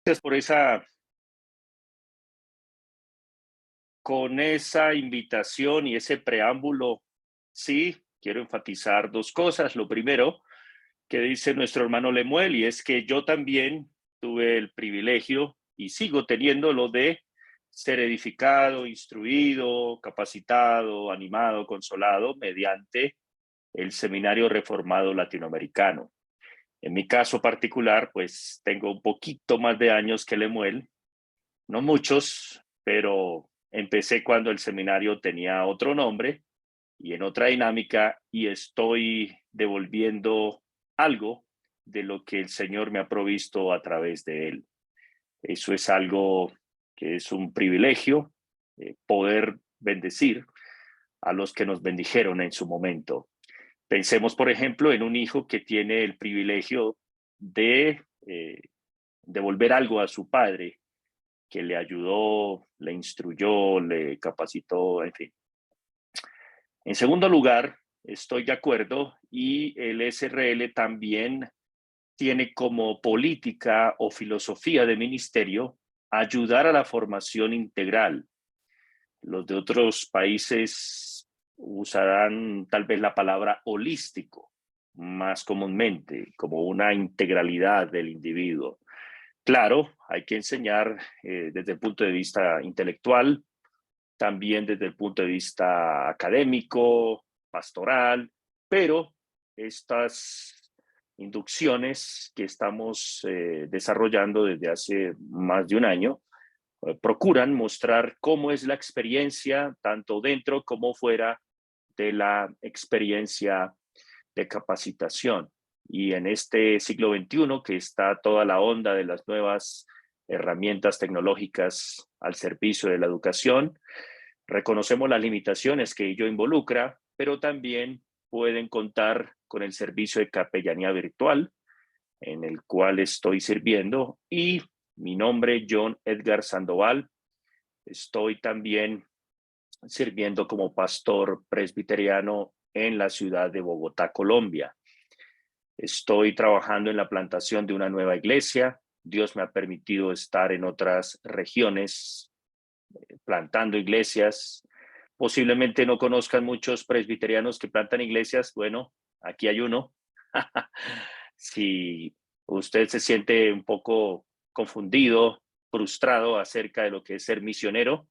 Gracias por con esa invitación y ese preámbulo. Sí, quiero enfatizar dos cosas. Lo primero que dice nuestro hermano Lemuel, y es que yo también tuve el privilegio y sigo teniéndolo de ser edificado, instruido, capacitado, animado, consolado mediante el Seminario Reformado Latinoamericano. En mi caso particular, pues tengo un poquito más de años que Lemuel, no muchos, pero empecé cuando el seminario tenía otro nombre y en otra dinámica, y estoy devolviendo algo de lo que el Señor me ha provisto a través de él. Eso es algo que es un privilegio, poder bendecir a los que nos bendijeron en su momento. Pensemos, por ejemplo, en un hijo que tiene el privilegio de devolver algo a su padre, que le ayudó, le instruyó, le capacitó, en fin. En segundo lugar, estoy de acuerdo, y el SRL también tiene como política o filosofía de ministerio ayudar a la formación integral. Los de otros países usarán tal vez la palabra holístico más comúnmente, como una integralidad del individuo. Claro, hay que enseñar desde el punto de vista intelectual, también desde el punto de vista académico, pastoral, pero estas inducciones que estamos desarrollando desde hace más de un año procuran mostrar cómo es la experiencia, tanto dentro como fuera de la experiencia de capacitación. Y en este siglo XXI, que está toda la onda de las nuevas herramientas tecnológicas al servicio de la educación, reconocemos las limitaciones que ello involucra, pero también pueden contar con el servicio de capellanía virtual en el cual estoy sirviendo, y mi nombre John Edgar Sandoval. Estoy también sirviendo como pastor presbiteriano en la ciudad de Bogotá, Colombia. Estoy trabajando en la plantación de una nueva iglesia. Dios me ha permitido estar en otras regiones plantando iglesias. Posiblemente no conozcan muchos presbiterianos que plantan iglesias. Bueno, aquí hay uno. Si usted se siente un poco confundido, frustrado acerca de lo que es ser misionero,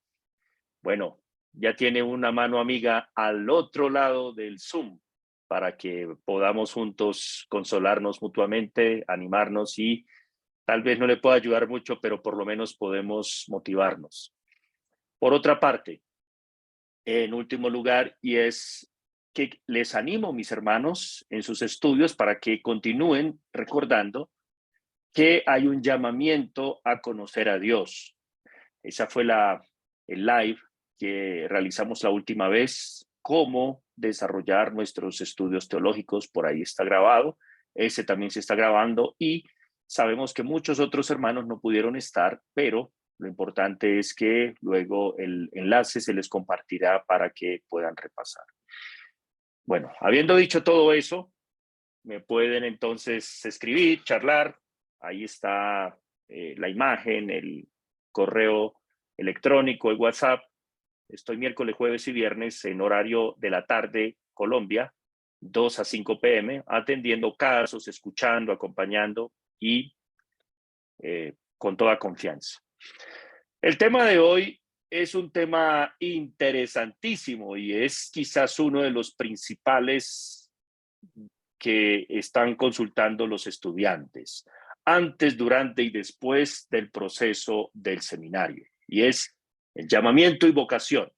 bueno, ya tiene una mano amiga al otro lado del Zoom para que podamos juntos consolarnos mutuamente, animarnos, y tal vez no le pueda ayudar mucho, pero por lo menos podemos motivarnos. Por otra parte, en último lugar, y es que les animo, mis hermanos, en sus estudios para que continúen recordando que hay un llamamiento a conocer a Dios. Esa fue el live que realizamos la última vez, cómo desarrollar nuestros estudios teológicos, por ahí está grabado, ese también se está grabando, y sabemos que muchos otros hermanos no pudieron estar, pero lo importante es que luego el enlace se les compartirá para que puedan repasar. Bueno, habiendo dicho todo eso, me pueden entonces escribir, charlar, ahí está la imagen, el correo electrónico, el WhatsApp. Estoy miércoles, jueves y viernes en horario de la tarde, Colombia, 2 a 5 p.m., atendiendo casos, escuchando, acompañando y con toda confianza. El tema de hoy es un tema interesantísimo y es quizás uno de los principales que están consultando los estudiantes antes, durante y después del proceso del seminario, y es el llamamiento y vocación.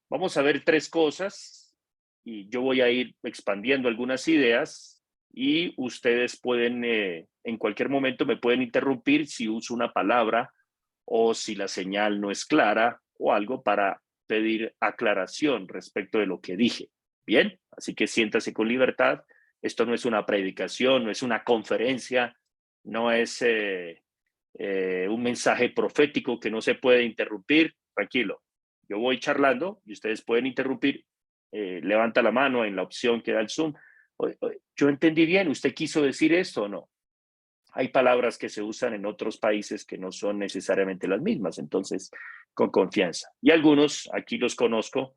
Vamos a ver tres cosas y yo voy a ir expandiendo algunas ideas, y ustedes pueden, en cualquier momento me pueden interrumpir si uso una palabra o si la señal no es clara o algo, para pedir aclaración respecto de lo que dije. Bien, así que siéntase con libertad. Esto no es una predicación, no es una conferencia, no es un mensaje profético que no se puede interrumpir. Tranquilo, yo voy charlando y ustedes pueden interrumpir. Levanta la mano en la opción que da el Zoom. Yo entendí bien, ¿usted quiso decir esto o no? hay palabras que se usan en otros países que no son necesariamente las mismas, entonces con confianza. Y algunos, aquí los conozco,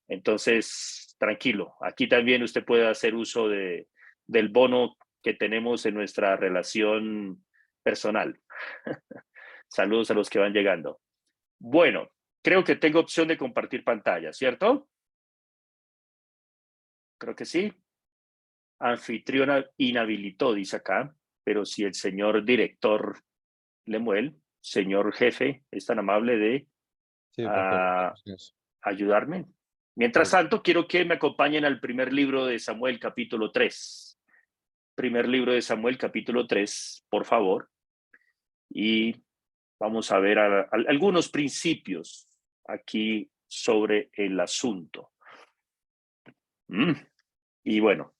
entonces tranquilo, aquí también usted puede hacer uso del bono que tenemos en nuestra relación personal. Saludos a los que van llegando. Bueno, creo que tengo opción de compartir pantalla, ¿cierto? Creo que sí. Anfitriona inhabilitó, dice acá, pero si el señor director Lemuel, señor jefe, es tan amable de Sí, pastor. ayudarme. Mientras Claro. tanto, quiero que me acompañen al primer libro de Samuel, capítulo 3. Primer libro de Samuel, capítulo 3, por favor. Y vamos a ver algunos principios aquí sobre el asunto. Y bueno,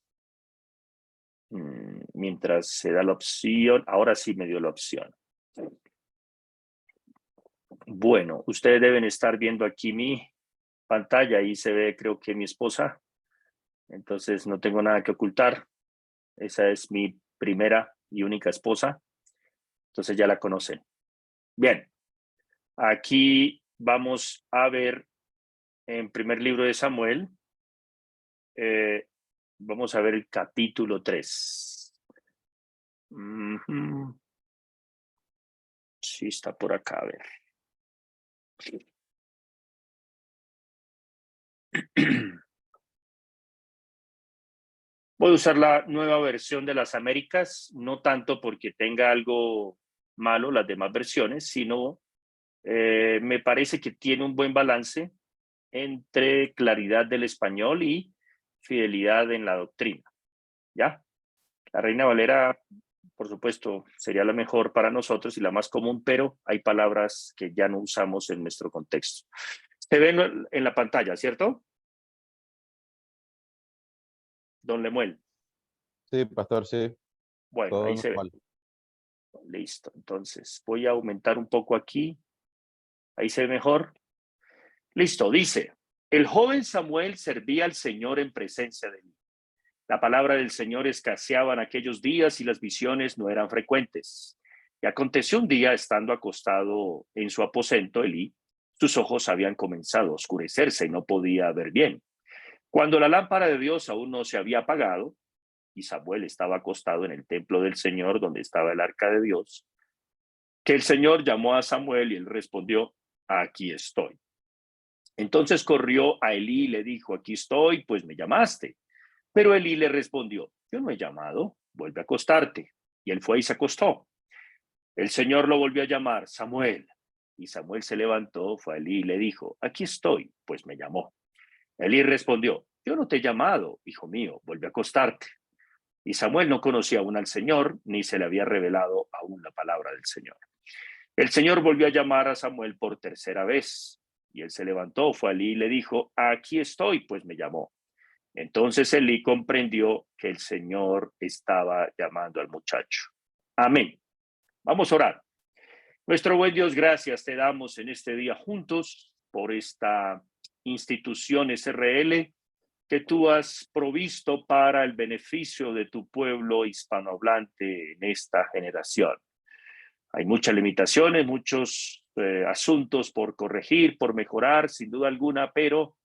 mientras se da la opción, ahora sí me dio la opción. Bueno, ustedes deben estar viendo aquí mi pantalla, ahí se ve creo que mi esposa, entonces no tengo nada que ocultar. Esa es mi primera y única esposa, entonces ya la conocen. Bien, aquí vamos a ver en primer libro de Samuel, vamos a ver el capítulo 3. Sí, está por acá, a ver. Voy a usar la nueva versión de las Américas, no tanto porque tenga algo malo las demás versiones, sino me parece que tiene un buen balance entre claridad del español y fidelidad en la doctrina. ¿Ya? La Reina Valera, por supuesto, sería la mejor para nosotros y la más común, pero hay palabras que ya no usamos en nuestro contexto. Se ve en la pantalla, ¿cierto? Don Lemuel. Sí, pastor, sí. Bueno, Todo ahí se ve. normal. Listo. Entonces, voy a aumentar un poco aquí. Ahí se ve mejor. Listo, dice, el joven Samuel servía al Señor en presencia de él. La palabra del Señor escaseaba en aquellos días y las visiones no eran frecuentes. Y aconteció un día, estando acostado en su aposento, Elí, sus ojos habían comenzado a oscurecerse y no podía ver bien. Cuando la lámpara de Dios aún no se había apagado, y Samuel estaba acostado en el templo del Señor, donde estaba el arca de Dios, que el Señor llamó a Samuel y él respondió, aquí estoy. Entonces corrió a Elí y le dijo, aquí estoy, pues me llamaste. Pero Elí le respondió, yo no he llamado, vuelve a acostarte. Y él fue y se acostó. El Señor lo volvió a llamar, Samuel. Y Samuel se levantó, fue a Elí y le dijo, aquí estoy, pues me llamó. Elí respondió, yo no te he llamado, hijo mío, vuelve a acostarte. Y Samuel no conocía aún al Señor, ni se le había revelado aún la palabra del Señor. El Señor volvió a llamar a Samuel por tercera vez. Y él se levantó, fue a Elí y le dijo, aquí estoy, pues me llamó. Entonces Elí comprendió que el Señor estaba llamando al muchacho. Amén. Vamos a orar. Nuestro buen Dios, gracias te damos en este día juntos por esta institución SRL que tú has provisto para el beneficio de tu pueblo hispanohablante en esta generación. Hay muchas limitaciones, muchos asuntos por corregir, por mejorar, sin duda alguna, pero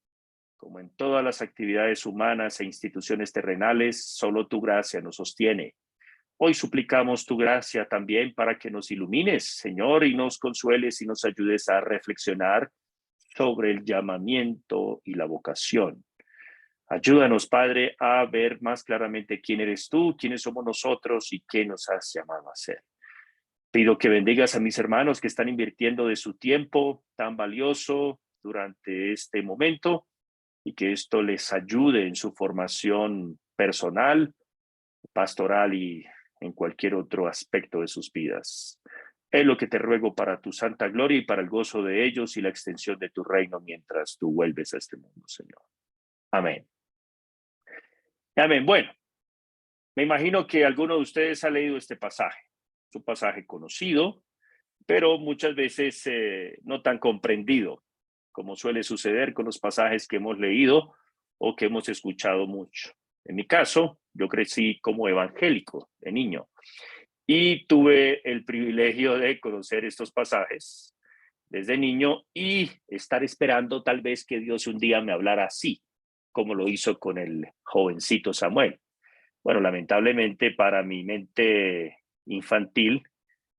como en todas las actividades humanas e instituciones terrenales, solo tu gracia nos sostiene. Hoy suplicamos tu gracia también para que nos ilumines, Señor, y nos consueles y nos ayudes a reflexionar sobre el llamamiento y la vocación. Ayúdanos, Padre, a ver más claramente quién eres tú, quiénes somos nosotros y qué nos has llamado a hacer. Pido que bendigas a mis hermanos que están invirtiendo de su tiempo tan valioso durante este momento y que esto les ayude en su formación personal, pastoral y en cualquier otro aspecto de sus vidas. Es lo que te ruego para tu santa gloria y para el gozo de ellos y la extensión de tu reino mientras tú vuelves a este mundo, Señor. Amén. Amén. Bueno, me imagino que alguno de ustedes ha leído este pasaje. Es un pasaje conocido, pero muchas veces no tan comprendido, como suele suceder con los pasajes que hemos leído o que hemos escuchado mucho. En mi caso, yo crecí como evangélico de niño Y tuve el privilegio de conocer estos pasajes desde niño y estar esperando tal vez que Dios un día me hablara así, como lo hizo con el jovencito Samuel. Bueno, lamentablemente para mi mente infantil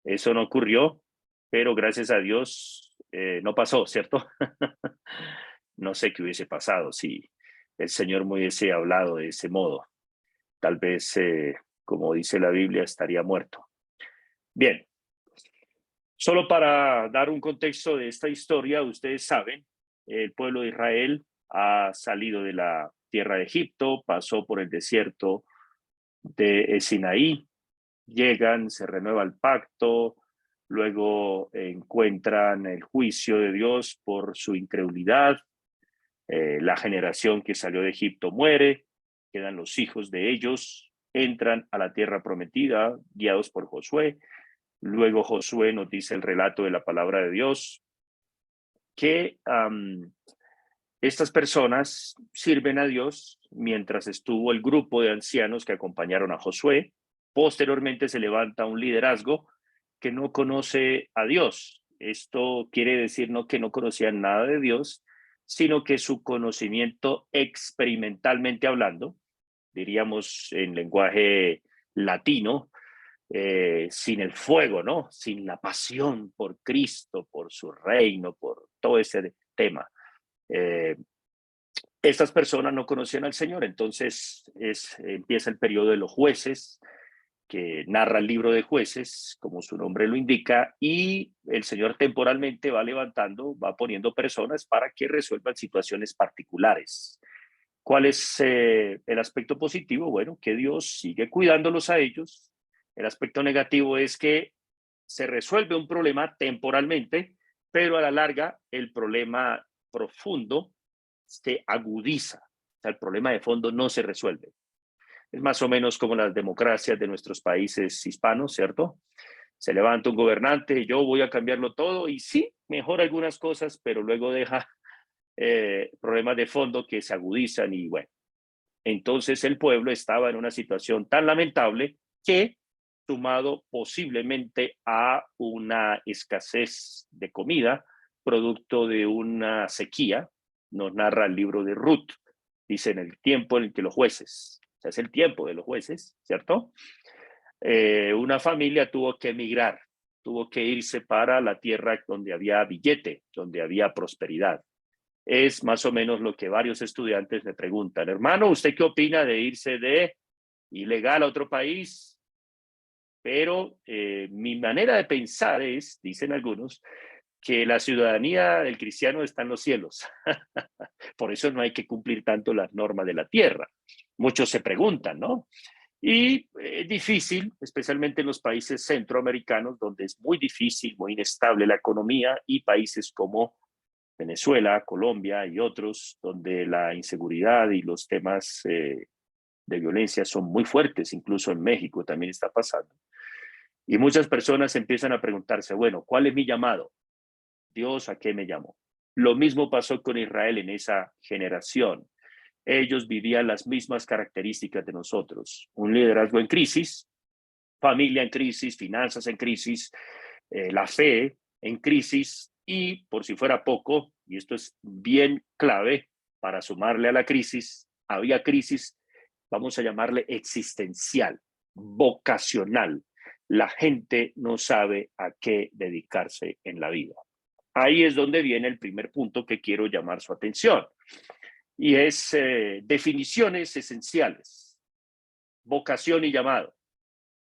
eso no ocurrió, pero gracias a Dios no pasó, ¿cierto? No sé qué hubiese pasado si el Señor me hubiese hablado de ese modo. Tal vez, como dice la Biblia, estaría muerto. Bien, solo para dar un contexto de esta historia, ustedes saben, el pueblo de Israel ha salido de la tierra de Egipto, pasó por el desierto de Sinaí, llegan, se renueva el pacto, luego encuentran el juicio de Dios por su incredulidad, la generación que salió de Egipto muere, quedan los hijos de ellos, entran a la tierra prometida, guiados por Josué. Luego Josué nos dice el relato de la palabra de Dios, que estas personas sirven a Dios mientras estuvo el grupo de ancianos que acompañaron a Josué. Posteriormente se levanta un liderazgo que no conoce a Dios. Esto quiere decir no que no conocían nada de Dios, sino que su conocimiento experimentalmente hablando, diríamos en lenguaje latino, sin el fuego, ¿no? Sin la pasión por Cristo, por su reino, por todo ese tema. Eh, Estas personas no conocían al Señor, entonces empieza el periodo de los jueces, que narra el libro de jueces, como su nombre lo indica, y el Señor temporalmente va levantando, va poniendo personas para que resuelvan situaciones particulares. ¿Cuál es el aspecto positivo? Bueno, que Dios sigue cuidándolos a ellos. El aspecto negativo es que se resuelve un problema temporalmente, pero a la larga el problema profundo se agudiza. O sea, el problema de fondo no se resuelve. Es más o menos como las democracias de nuestros países hispanos, ¿cierto? Se levanta un gobernante, yo voy a cambiarlo todo y sí, mejora algunas cosas, pero luego deja problemas de fondo que se agudizan y bueno, entonces el pueblo estaba en una situación tan lamentable que, sumado posiblemente a una escasez de comida, producto de una sequía, nos narra el libro de Ruth, dice en el tiempo en el que los jueces, o sea, es el tiempo de los jueces, ¿cierto? Una familia tuvo que emigrar, tuvo que irse para la tierra donde había billete, donde había prosperidad. Es más o menos lo que varios estudiantes me preguntan. Hermano, ¿usted qué opina de irse de ilegal a otro país? Pero mi manera de pensar es, dicen algunos, que la ciudadanía del cristiano está en los cielos. Por eso no hay que cumplir tanto las normas de la tierra. Muchos se preguntan, ¿no? Y es difícil, especialmente en los países centroamericanos, donde es muy difícil, muy inestable la economía, y países como Venezuela, Colombia y otros, donde la inseguridad y los temas de violencia son muy fuertes, incluso en México también está pasando. Y muchas personas empiezan a preguntarse, bueno, ¿cuál es mi llamado? Dios, ¿a qué me llamó? Lo mismo pasó con Israel en esa generación. Ellos vivían las mismas características de nosotros. Un liderazgo en crisis, familia en crisis, finanzas en crisis, la fe en crisis y, por si fuera poco, y esto es bien clave para sumarle a la crisis, había crisis, vamos a llamarle existencial, vocacional. La gente no sabe a qué dedicarse en la vida. Ahí es donde viene el primer punto que quiero llamar su atención, y es definiciones esenciales, vocación y llamado.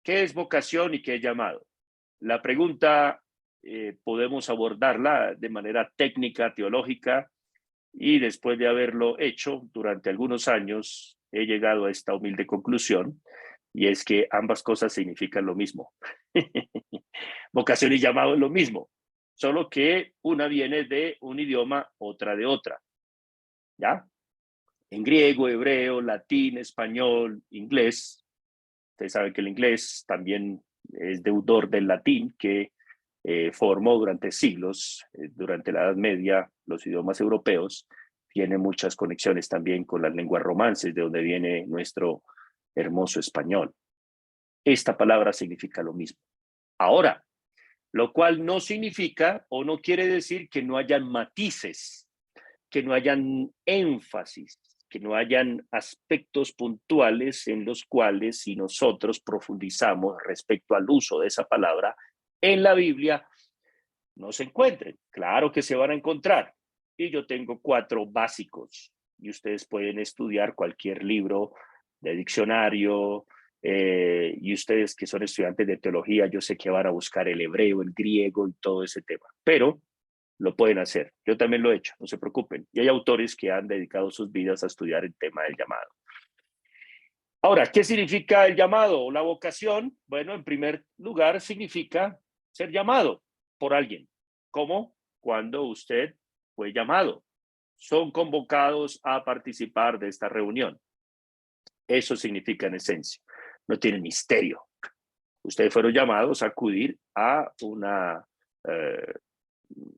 ¿Qué es vocación y qué es llamado? La pregunta podemos abordarla de manera técnica, teológica, y después de haberlo hecho durante algunos años, he llegado a esta humilde conclusión, y es que ambas cosas significan lo mismo. Vocación y llamado es lo mismo, solo que una viene de un idioma, otra de otra, ¿ya? En griego, hebreo, latín, español, inglés. Ustedes saben que el inglés también es deudor del latín, que formó durante siglos, durante la Edad Media, los idiomas europeos. Tiene muchas conexiones también con las lenguas romances, de donde viene nuestro hermoso español. esta palabra significa lo mismo. Ahora, lo cual no significa o no quiere decir que no hayan matices, que no hayan énfasis, que no hayan aspectos puntuales en los cuales si nosotros profundizamos respecto al uso de esa palabra en la Biblia, no se encuentren. Claro que se van a encontrar. Y yo tengo 4 básicos y ustedes pueden estudiar cualquier libro de diccionario, y ustedes que son estudiantes de teología, yo sé que van a buscar el hebreo, el griego y todo ese tema, pero lo pueden hacer. Yo también lo he hecho, no se preocupen. Y hay autores que han dedicado sus vidas a estudiar el tema del llamado. Ahora, ¿qué significa el llamado o la vocación? Bueno, en primer lugar, significa ser llamado por alguien. ¿Cómo? Cuando usted fue llamado. Son convocados a participar de esta reunión. Eso significa en esencia. No tiene misterio. Ustedes fueron llamados a acudir a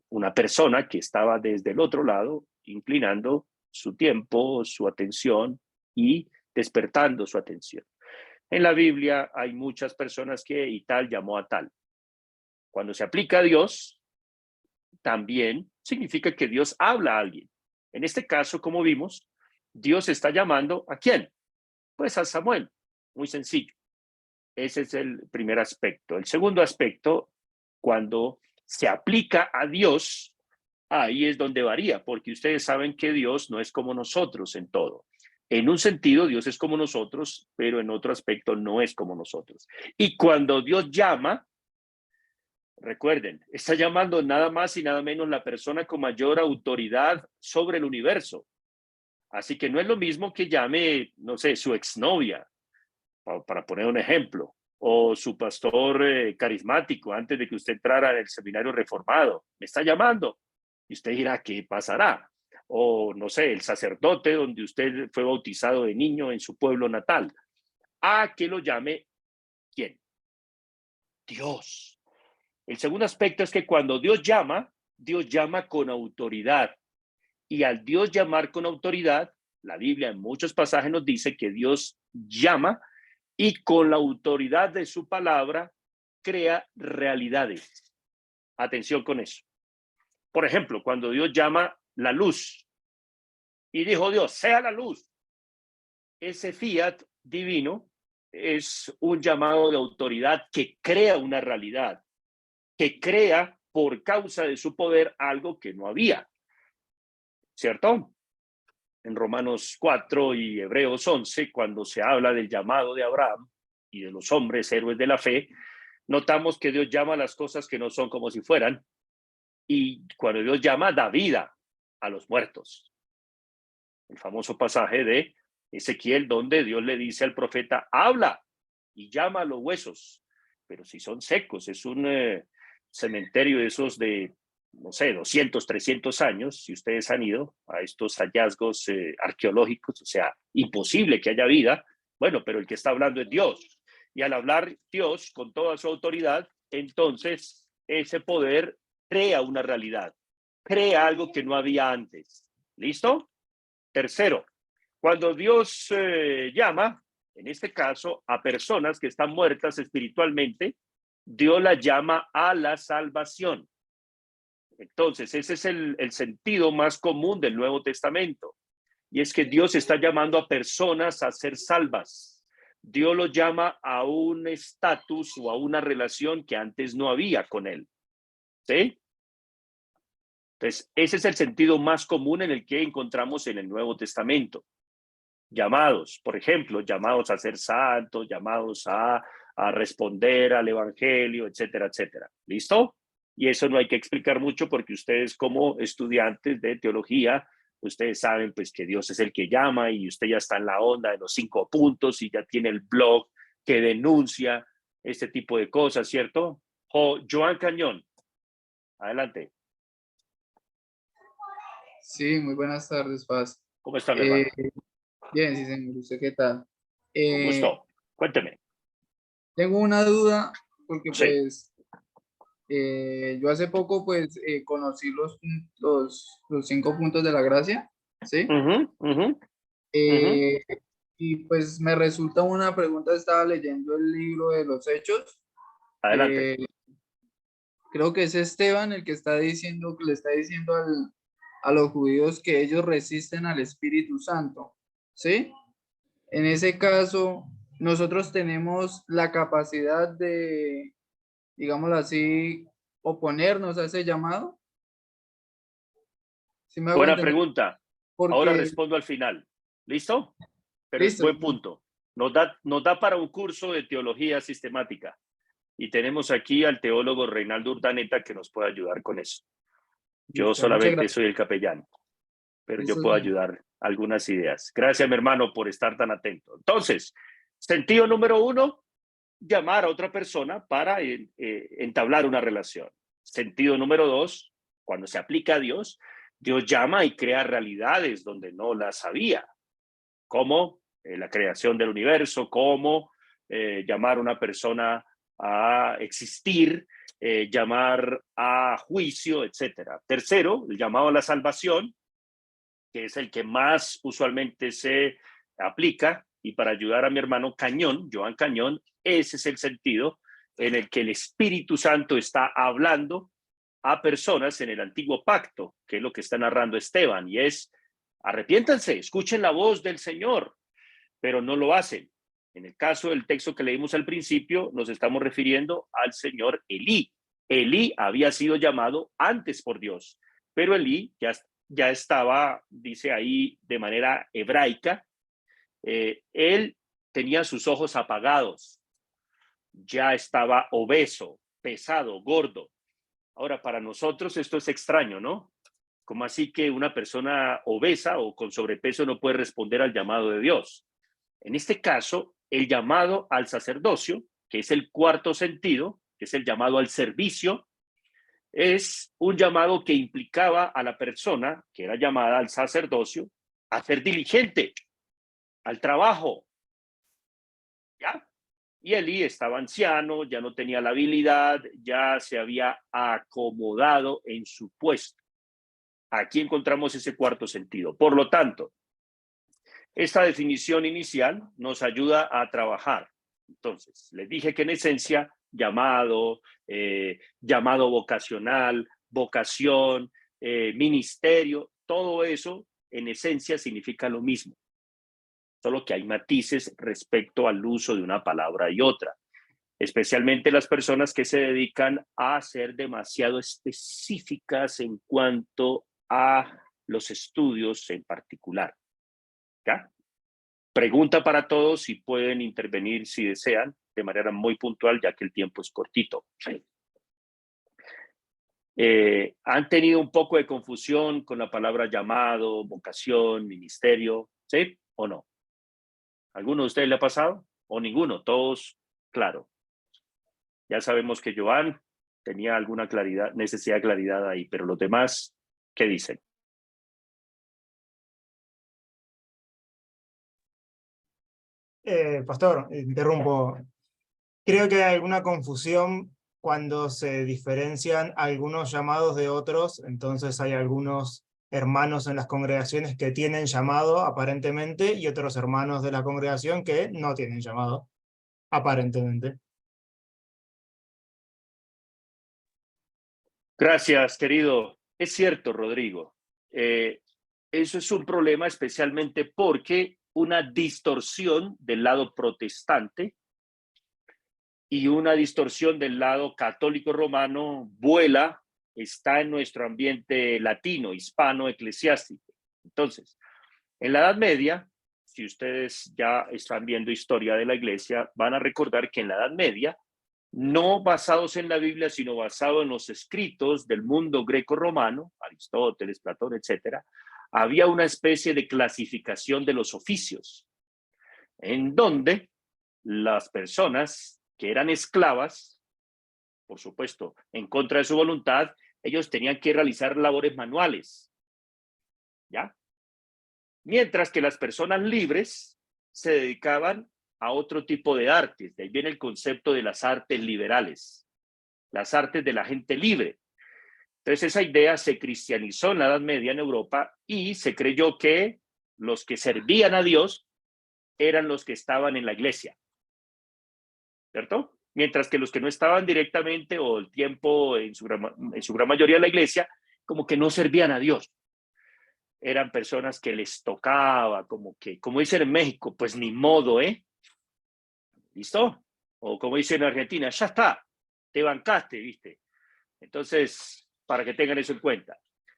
una persona que estaba desde el otro lado, inclinando su tiempo, su atención y despertando su atención. En la Biblia hay muchas personas que y tal llamó a tal. Cuando se aplica a Dios, también significa que Dios habla a alguien. En este caso, como vimos, Dios está llamando ¿a quién? Pues a Samuel. Muy sencillo. Ese es el primer aspecto. El segundo aspecto, cuando se aplica a Dios, ahí es donde varía, porque ustedes saben que Dios no es como nosotros en todo. En un sentido, Dios es como nosotros, pero en otro aspecto no es como nosotros. Y cuando Dios llama, recuerden, está llamando nada más y nada menos la persona con mayor autoridad sobre el universo. Así que no es lo mismo que llame, no sé, su exnovia, para poner un ejemplo, o su pastor carismático antes de que usted entrara en el seminario reformado. Me está llamando. Y usted dirá, ¿qué pasará? O, no sé, el sacerdote donde usted fue bautizado de niño en su pueblo natal. ¿A que lo llame quién? Dios. El segundo aspecto es que cuando Dios llama con autoridad. Y al Dios llamar con autoridad, la Biblia en muchos pasajes nos dice que Dios llama y con la autoridad de su palabra crea realidades. Atención con eso. Por ejemplo, cuando Dios llama la luz y dijo Dios, sea la luz, ese fiat divino es un llamado de autoridad que crea una realidad, que crea por causa de su poder algo que no había, ¿cierto? En Romanos 4 y Hebreos 11, cuando se habla del llamado de Abraham y de los hombres héroes de la fe, notamos que Dios llama a las cosas que no son como si fueran, y cuando Dios llama, da vida a los muertos. El famoso pasaje de Ezequiel, donde Dios le dice al profeta, habla y llama a los huesos, pero si son secos, es un cementerio de esos de, no sé, 200, 300 años, si ustedes han ido a estos hallazgos arqueológicos, o sea, imposible que haya vida, bueno, pero el que está hablando es Dios. Y al hablar Dios con toda su autoridad, entonces ese poder crea una realidad, crea algo que no había antes. ¿Listo? Tercero, cuando Dios llama, en este caso, a personas que están muertas espiritualmente, Dios las llama a la salvación. Entonces, ese es el sentido más común del Nuevo Testamento. Y es que Dios está llamando a personas a ser salvas. Dios los llama a un estatus o a una relación que antes no había con Él. ¿Sí? Entonces, ese es el sentido más común en el que encontramos en el Nuevo Testamento. Llamados, por ejemplo, llamados a ser santos, llamados a responder al Evangelio, etcétera, etcétera. ¿Listo? Y eso no hay que explicar mucho porque ustedes como estudiantes de teología, ustedes saben pues que Dios es el que llama y usted ya está en la onda de los 5 puntos y ya tiene el blog que denuncia este tipo de cosas, ¿cierto? Joan Cañón, adelante. Sí, muy buenas tardes, Paz. ¿Cómo está, mi hermano? Bien, sí, señor. ¿Usted qué tal? Con gusto. Cuénteme. Tengo una duda porque Sí. pues yo hace poco pues conocí los 5 puntos de la gracia, ¿sí? Uh-huh, uh-huh, uh-huh. Eh, y pues me resulta una pregunta, estaba leyendo el libro de los Hechos. Adelante. eh, Creo que es Esteban el que está diciendo, que le está diciendo a los judíos que ellos resisten al Espíritu Santo, ¿sí? En ese caso, nosotros tenemos la capacidad de, digámoslo así, oponernos a ese llamado. ¿Sí me hago Buena entender? pregunta. Ahora Porque, respondo al final. ¿Listo? Pero es listo, buen punto. Nos da para un curso de teología sistemática. Y tenemos aquí al teólogo Reinaldo Urdaneta que nos puede ayudar con eso. Yo listo, muchas solamente gracias. soy el capellán, pero yo Eso es puedo bien. ayudar algunas ideas. Gracias, mi hermano, por estar tan atento. Entonces, sentido número 1, llamar a otra persona para entablar una relación. Sentido número 2, cuando se aplica a Dios, Dios llama y crea realidades donde no las había, como la creación del universo, como llamar a una persona a existir, llamar a juicio, etcétera. Tercero, el llamado a la salvación, que es el que más usualmente se aplica, y para ayudar a mi hermano Cañón, Joan Cañón, ese es el sentido en el que el Espíritu Santo está hablando a personas en el antiguo pacto, que es lo que está narrando Esteban, y es: arrepiéntanse, escuchen la voz del Señor, pero no lo hacen. En el caso del texto que leímos al principio, nos estamos refiriendo al señor Elí. Elí había sido llamado antes por Dios, pero Elí ya estaba, dice ahí de manera hebraica, él tenía sus ojos apagados, ya estaba obeso, pesado, gordo. Ahora, para nosotros esto es extraño, ¿no? ¿Cómo así que una persona obesa o con sobrepeso no puede responder al llamado de Dios? En este caso, el llamado al sacerdocio, que es el cuarto sentido, que es el llamado al servicio, es un llamado que implicaba a la persona que era llamada al sacerdocio a ser diligente al trabajo, ¿ya? Y Elí estaba anciano, ya no tenía la habilidad, ya se había acomodado en su puesto. Aquí encontramos ese cuarto sentido. Por lo tanto, esta definición inicial nos ayuda a trabajar. Entonces, les dije que en esencia, llamado, llamado vocacional, vocación, ministerio, todo eso en esencia significa lo mismo, solo que hay matices respecto al uso de una palabra y otra, especialmente las personas que se dedican a ser demasiado específicas en cuanto a los estudios en particular. ¿Ya? Pregunta para todos, si pueden intervenir si desean, de manera muy puntual, ya que el tiempo es cortito. ¿Han tenido un poco de confusión con la palabra llamado, vocación, ministerio? ¿Sí o no? ¿Alguno de ustedes le ha pasado? ¿O ninguno? Todos, claro. Ya sabemos que Joan tenía alguna claridad, necesidad de claridad ahí, pero los demás, ¿qué dicen? Pastor, interrumpo. Creo que hay alguna confusión cuando se diferencian algunos llamados de otros, entonces hay algunos hermanos en las congregaciones que tienen llamado aparentemente y otros hermanos de la congregación que no tienen llamado aparentemente. Gracias, querido. Es cierto, Rodrigo. Eso es un problema especialmente porque una distorsión del lado protestante y una distorsión del lado católico romano vuela, está en nuestro ambiente latino, hispano, eclesiástico. Entonces, en la Edad Media, si ustedes ya están viendo historia de la iglesia, van a recordar que en la Edad Media, no basados en la Biblia, sino basados en los escritos del mundo greco-romano, Aristóteles, Platón, etcétera, había una especie de clasificación de los oficios, en donde las personas que eran esclavas, por supuesto, en contra de su voluntad, ellos tenían que realizar labores manuales, ¿ya? Mientras que las personas libres se dedicaban a otro tipo de artes. De ahí viene el concepto de las artes liberales, las artes de la gente libre. Entonces esa idea se cristianizó en la Edad Media en Europa y se creyó que los que servían a Dios eran los que estaban en la iglesia, ¿cierto? Mientras que los que no estaban directamente o el tiempo en su gran mayoría en la iglesia, como que no servían a Dios. Eran personas que les tocaba, como que, como dicen en México, pues ni modo, ¿eh? ¿Listo? O como dicen en Argentina, ya está, te bancaste, ¿viste? Entonces, para que tengan eso en cuenta.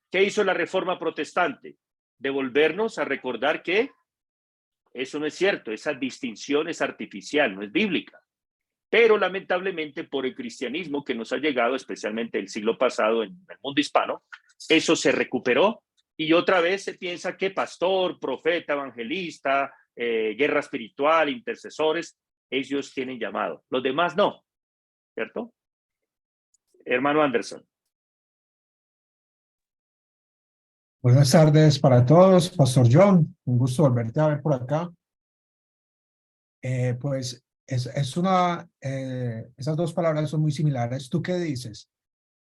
¿Qué hizo la Reforma Protestante? Devolvernos a recordar que eso no es cierto, esa distinción es artificial, no es bíblica. Pero lamentablemente por el cristianismo que nos ha llegado, especialmente el siglo pasado en el mundo hispano, eso se recuperó y otra vez se piensa que pastor, profeta, evangelista, guerra espiritual, intercesores, ellos tienen llamado. Los demás no, ¿cierto? Hermano Anderson. Buenas tardes para todos, Pastor John, un gusto volverte a ver por acá. Pues esas dos palabras son muy similares. ¿Tú qué dices?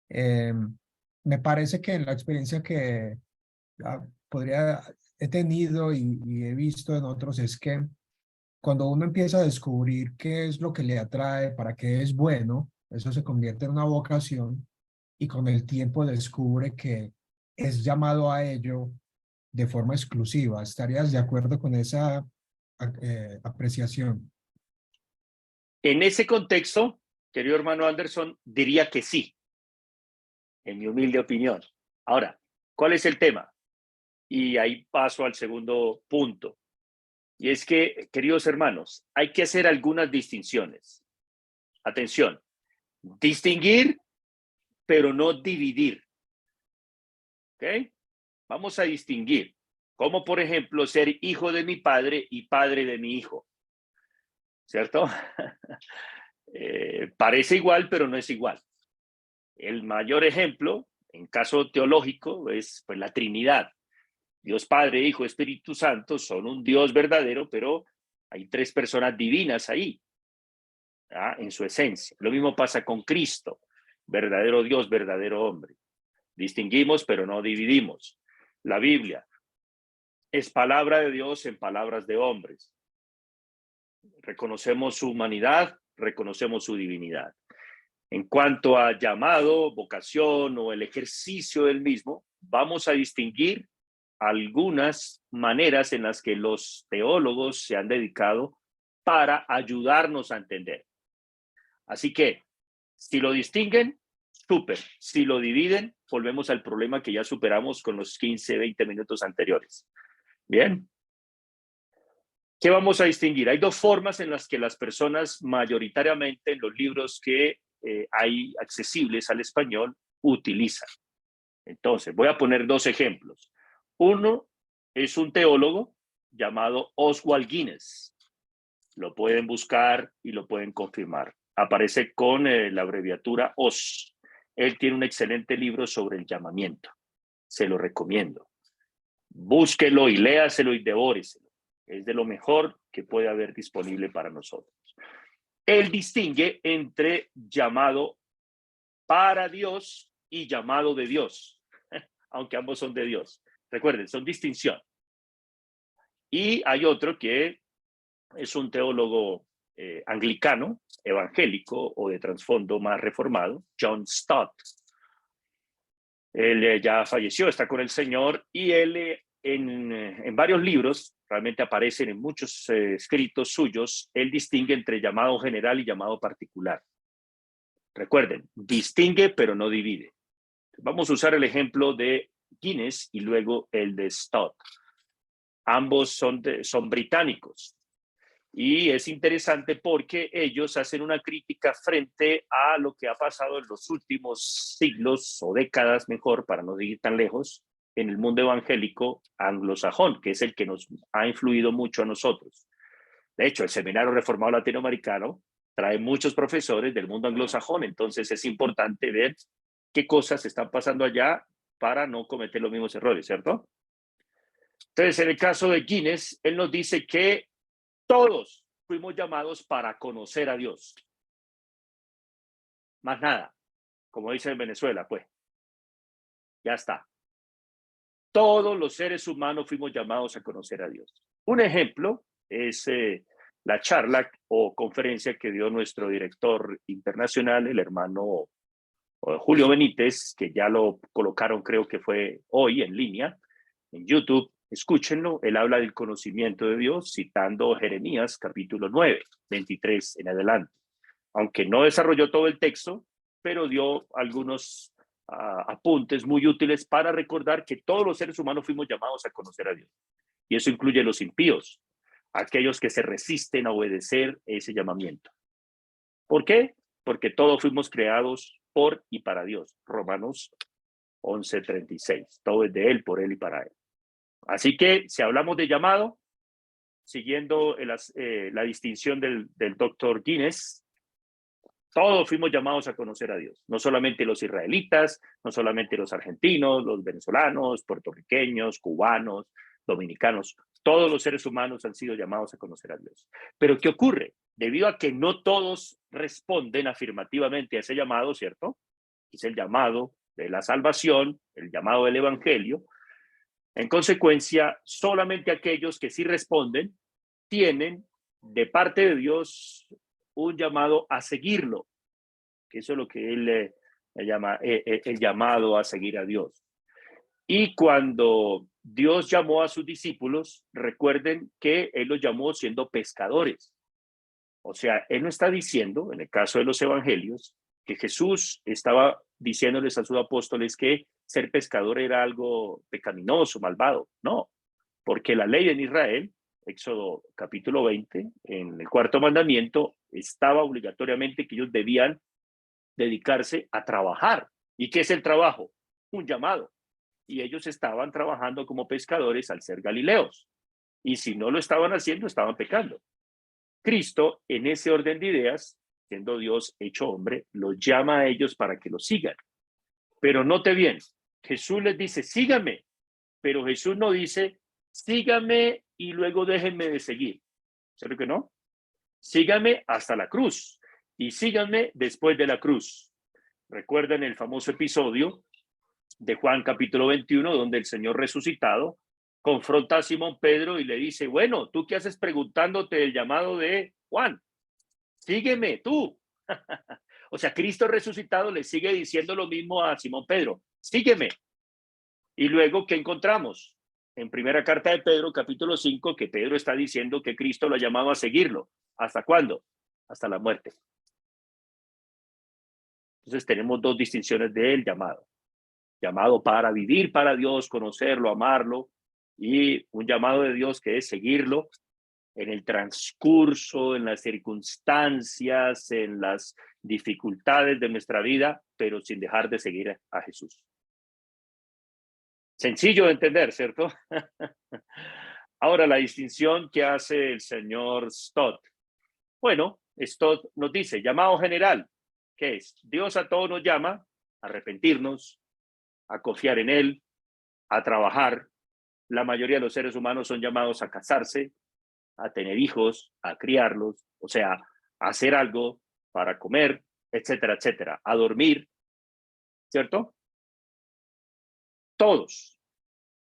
Me parece que en la experiencia que he tenido y he visto en otros es que cuando uno empieza a descubrir qué es lo que le atrae, para qué es bueno, eso se convierte en una vocación y con el tiempo descubre que es llamado a ello de forma exclusiva. ¿Estarías de acuerdo con esa apreciación? En ese contexto, querido hermano Anderson, diría que sí, en mi humilde opinión. Ahora, ¿cuál es el tema? Y ahí paso al segundo punto. Y es que, queridos hermanos, hay que hacer algunas distinciones. Atención, distinguir, pero no dividir. ¿Ok? Vamos a distinguir. Como, por ejemplo, ser hijo de mi padre y padre de mi hijo. ¿Cierto? Parece igual, pero no es igual. El mayor ejemplo, en caso teológico, es pues, la Trinidad. Dios Padre, Hijo, Espíritu Santo son un Dios verdadero, pero hay tres personas divinas ahí, ¿ah? En su esencia. Lo mismo pasa con Cristo, verdadero Dios, verdadero hombre. Distinguimos, pero no dividimos. La Biblia es palabra de Dios en palabras de hombres. Reconocemos su humanidad, reconocemos su divinidad. En cuanto a llamado, vocación o el ejercicio del mismo, vamos a distinguir algunas maneras en las que los teólogos se han dedicado para ayudarnos a entender. Así que, si lo distinguen, súper. Si lo dividen, volvemos al problema que ya superamos con los 15, 20 minutos anteriores. Bien. ¿Qué vamos a distinguir? Hay dos formas en las que las personas mayoritariamente en los libros que hay accesibles al español utilizan. Entonces, voy a poner dos ejemplos. Uno es un teólogo llamado Oswald Guinness. Lo pueden buscar y lo pueden confirmar. Aparece con la abreviatura OS. Él tiene un excelente libro sobre el llamamiento. Se lo recomiendo. Búsquelo y léaselo y devóreselo. Es de lo mejor que puede haber disponible para nosotros. Él distingue entre llamado para Dios y llamado de Dios, aunque ambos son de Dios. Recuerden, son distinción. Y hay otro que es un teólogo anglicano, evangélico o de trasfondo más reformado, John Stott. Él ya falleció, está con el Señor y él en varios libros, realmente aparecen en muchos escritos suyos, él distingue entre llamado general y llamado particular. Recuerden, distingue pero no divide. Vamos a usar el ejemplo de Guinness y luego el de Stott. Ambos son británicos. Y es interesante porque ellos hacen una crítica frente a lo que ha pasado en los últimos siglos o décadas, mejor, para no ir tan lejos, en el mundo evangélico anglosajón, que es el que nos ha influido mucho a nosotros. De hecho, el Seminario Reformado Latinoamericano trae muchos profesores del mundo anglosajón, entonces es importante ver qué cosas están pasando allá para no cometer los mismos errores, ¿cierto? Entonces, en el caso de Guinness, él nos dice que todos fuimos llamados para conocer a Dios. Más nada, como dice en Venezuela, pues. Ya está. Todos los seres humanos fuimos llamados a conocer a Dios. Un ejemplo es la charla o conferencia que dio nuestro director internacional, el hermano Julio Benítez, que ya lo colocaron, creo que fue hoy en línea, en YouTube. Escúchenlo, él habla del conocimiento de Dios citando Jeremías capítulo 9, 23 en adelante. Aunque no desarrolló todo el texto, pero dio algunos apuntes muy útiles para recordar que todos los seres humanos fuimos llamados a conocer a Dios. Y eso incluye los impíos, aquellos que se resisten a obedecer ese llamamiento. ¿Por qué? Porque todos fuimos creados por y para Dios. Romanos 11:36. Todo es de Él, por Él y para Él. Así que si hablamos de llamado, siguiendo la distinción del doctor Guinness, todos fuimos llamados a conocer a Dios. No solamente los israelitas, no solamente los argentinos, los venezolanos, puertorriqueños, cubanos, dominicanos. Todos los seres humanos han sido llamados a conocer a Dios. Pero ¿qué ocurre? Debido a que no todos responden afirmativamente a ese llamado, ¿cierto? Es el llamado de la salvación, el llamado del evangelio. En consecuencia, solamente aquellos que sí responden tienen de parte de Dios un llamado a seguirlo, que eso es lo que él llama el llamado a seguir a Dios. Y cuando Dios llamó a sus discípulos, recuerden que Él los llamó siendo pescadores. O sea, Él no está diciendo, en el caso de los evangelios, que Jesús estaba diciéndoles a sus apóstoles que ser pescador era algo pecaminoso, malvado. No, porque la ley en Israel, Éxodo capítulo 20, en el cuarto mandamiento, estaba obligatoriamente que ellos debían dedicarse a trabajar. ¿Y qué es el trabajo? Un llamado. Y ellos estaban trabajando como pescadores al ser galileos. Y si no lo estaban haciendo, estaban pecando. Cristo, en ese orden de ideas, siendo Dios hecho hombre, los llama a ellos para que lo sigan. Pero note bien, Jesús les dice, síganme, pero Jesús no dice, síganme y luego déjenme de seguir. ¿Sabes que no? Síganme hasta la cruz y síganme después de la cruz. Recuerden el famoso episodio de Juan capítulo 21, donde el Señor resucitado confronta a Simón Pedro y le dice, bueno, ¿tú qué haces preguntándote el llamado de Juan? Sígueme tú. O sea, Cristo resucitado le sigue diciendo lo mismo a Simón Pedro, sígueme. Y luego, ¿qué encontramos? En primera carta de Pedro, capítulo 5, que Pedro está diciendo que Cristo lo ha llamado a seguirlo. ¿Hasta cuándo? Hasta la muerte. Entonces tenemos dos distinciones del llamado. Llamado para vivir para Dios, conocerlo, amarlo, y un llamado de Dios que es seguirlo en el transcurso, en las circunstancias, en las dificultades de nuestra vida, pero sin dejar de seguir a Jesús. Sencillo de entender, ¿cierto? Ahora, la distinción que hace el señor Stott. Bueno, Stott nos dice, llamado general, ¿qué es? Dios a todos nos llama a arrepentirnos, a confiar en Él, a trabajar. La mayoría de los seres humanos son llamados a casarse, a tener hijos, a criarlos, o sea, a hacer algo para comer, etcétera, etcétera, a dormir, ¿cierto? Todos.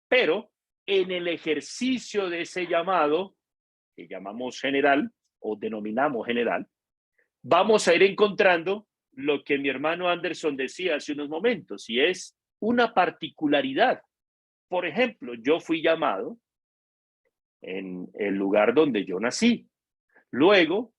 Pero en el ejercicio de ese llamado, que llamamos general o denominamos general, vamos a ir encontrando lo que mi hermano Anderson decía hace unos momentos, y es una particularidad. Por ejemplo, yo fui llamado en el lugar donde yo nací. Luego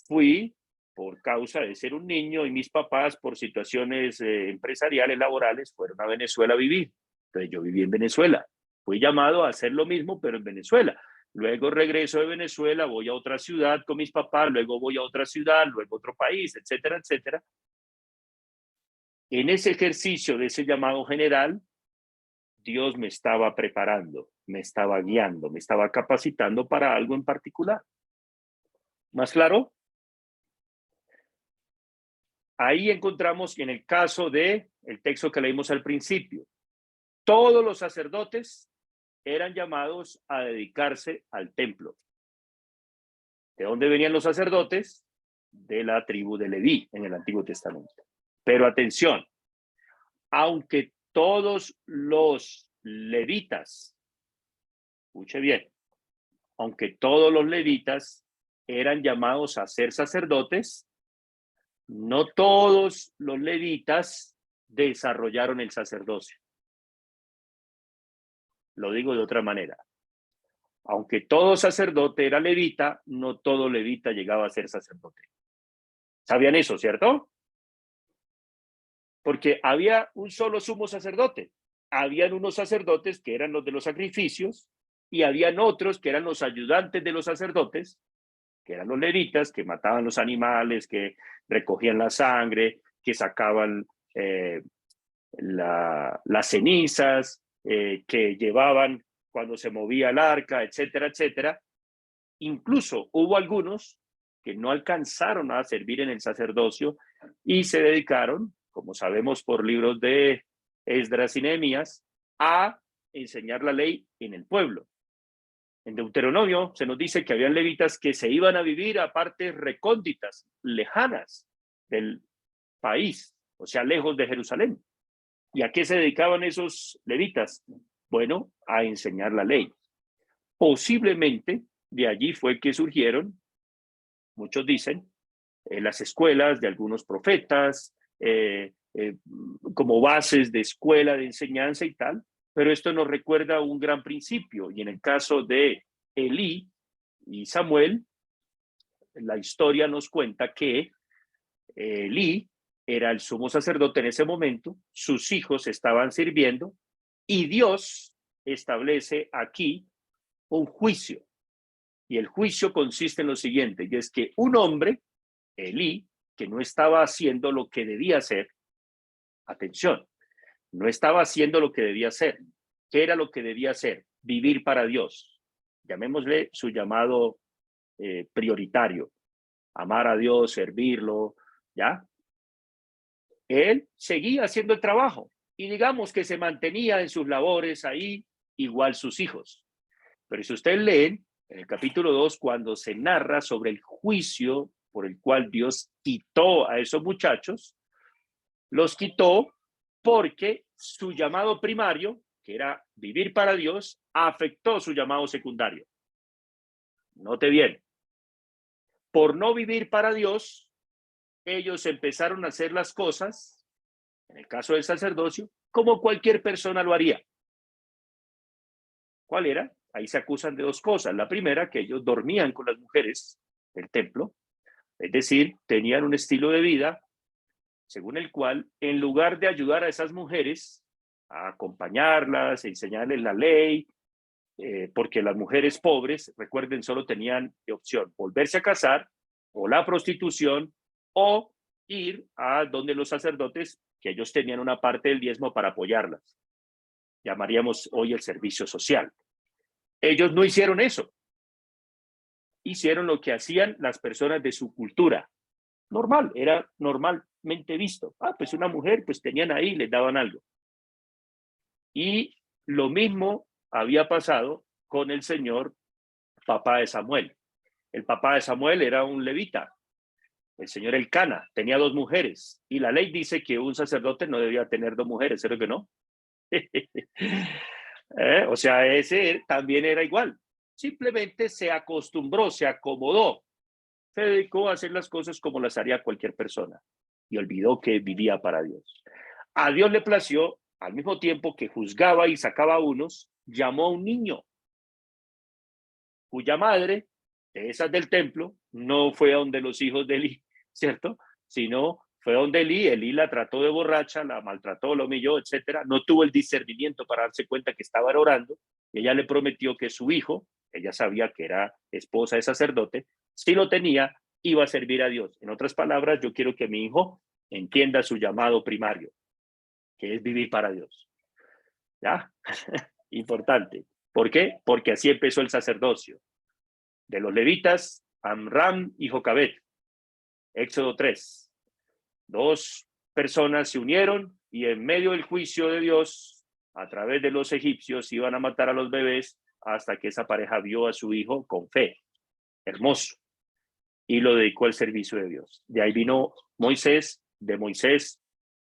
fui, por causa de ser un niño, y mis papás, por situaciones empresariales, laborales, fueron a Venezuela a vivir. Entonces yo viví en Venezuela. Fui llamado a hacer lo mismo, pero en Venezuela. Luego regreso de Venezuela, voy a otra ciudad con mis papás, luego voy a otra ciudad, luego a otro país, etcétera, etcétera. En ese ejercicio de ese llamado general, Dios me estaba preparando, me estaba guiando, me estaba capacitando para algo en particular. ¿Más claro? Ahí encontramos en el caso de el texto que leímos al principio, todos los sacerdotes eran llamados a dedicarse al templo. ¿De dónde venían los sacerdotes? De la tribu de Leví en el Antiguo Testamento. Pero atención, aunque todos los levitas, escuche bien, aunque todos los levitas eran llamados a ser sacerdotes, no todos los levitas desarrollaron el sacerdocio. Lo digo de otra manera. Aunque todo sacerdote era levita, no todo levita llegaba a ser sacerdote. ¿Sabían eso, cierto? Porque había un solo sumo sacerdote. Habían unos sacerdotes que eran los de los sacrificios y habían otros que eran los ayudantes de los sacerdotes, que eran los levitas, que mataban los animales, que recogían la sangre, que sacaban las cenizas, que llevaban cuando se movía el arca, etcétera, etcétera. Incluso hubo algunos que no alcanzaron a servir en el sacerdocio y se dedicaron, como sabemos por libros de Esdras y Nehemías, a enseñar la ley en el pueblo. En Deuteronomio se nos dice que habían levitas que se iban a vivir a partes recónditas, lejanas del país, o sea, lejos de Jerusalén. ¿Y a qué se dedicaban esos levitas? Bueno, a enseñar la ley. Posiblemente de allí fue que surgieron, muchos dicen, las escuelas de algunos profetas, como bases de escuela de enseñanza y tal, pero esto nos recuerda un gran principio, y en el caso de Elí y Samuel, la historia nos cuenta que Elí era el sumo sacerdote en ese momento, sus hijos estaban sirviendo, y Dios establece aquí un juicio. Y el juicio consiste en lo siguiente, y es que un hombre, Elí, que no estaba haciendo lo que debía hacer, atención, no estaba haciendo lo que debía hacer. ¿Qué era lo que debía hacer? Vivir para Dios. Llamémosle su llamado prioritario. Amar a Dios, servirlo, ¿ya? Él seguía haciendo el trabajo y digamos que se mantenía en sus labores ahí, igual sus hijos. Pero si ustedes leen en el capítulo 2, cuando se narra sobre el juicio por el cual Dios quitó a esos muchachos, los quitó porque su llamado primario, que era vivir para Dios, afectó su llamado secundario. Note bien, por no vivir para Dios, ellos empezaron a hacer las cosas, en el caso del sacerdocio, como cualquier persona lo haría. ¿Cuál era? Ahí se acusan de dos cosas. La primera, que ellos dormían con las mujeres del templo, es decir, tenían un estilo de vida según el cual, en lugar de ayudar a esas mujeres, a acompañarlas, a enseñarles la ley, porque las mujeres pobres, recuerden, solo tenían de opción volverse a casar, o la prostitución, o ir a donde los sacerdotes, que ellos tenían una parte del diezmo para apoyarlas. Llamaríamos hoy el servicio social. Ellos no hicieron eso. Hicieron lo que hacían las personas de su cultura. Normal, era normalmente visto. Pues una mujer, pues tenían ahí, les daban algo. Y lo mismo había pasado con el señor papá de Samuel. El papá de Samuel era un levita, el señor Elcana, tenía 2 mujeres. Y la ley dice que un sacerdote no debía tener 2 mujeres, ¿cierto que no? O sea, ese también era igual. Simplemente se acostumbró, se acomodó. Se dedicó a hacer las cosas como las haría cualquier persona y olvidó que vivía para Dios. A Dios le plació, al mismo tiempo que juzgaba y sacaba a unos, llamó a un niño cuya madre, de esas del templo, no fue a donde los hijos de Elí, ¿cierto? Sino fue a donde Elí la trató de borracha, la maltrató, la humilló, etcétera. No tuvo el discernimiento para darse cuenta que estaba orando. Y ella le prometió que su hijo, ella sabía que era esposa de sacerdote, si lo tenía, iba a servir a Dios. En otras palabras, yo quiero que mi hijo entienda su llamado primario, que es vivir para Dios. ¿Ya? Importante. ¿Por qué? Porque así empezó el sacerdocio. De los levitas, Amram y Jocabet. Éxodo 3. 2 personas se unieron y en medio del juicio de Dios, a través de los egipcios, iban a matar a los bebés hasta que esa pareja vio a su hijo con fe. Hermoso. Y lo dedicó al servicio de Dios. De ahí vino Moisés, de Moisés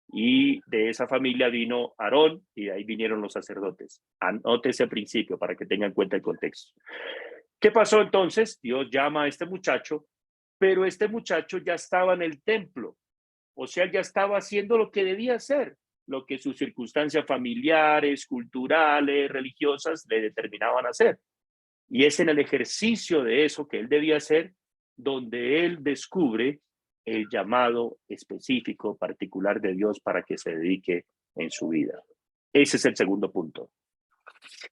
y de esa familia vino Aarón y de ahí vinieron los sacerdotes. Anote ese principio para que tengan en cuenta el contexto. ¿Qué pasó entonces? Dios llama a este muchacho, pero este muchacho ya estaba en el templo. O sea, ya estaba haciendo lo que debía hacer, lo que sus circunstancias familiares, culturales, religiosas le determinaban hacer. Y es en el ejercicio de eso que él debía hacer donde él descubre el llamado específico, particular de Dios para que se dedique en su vida. Ese es el segundo punto.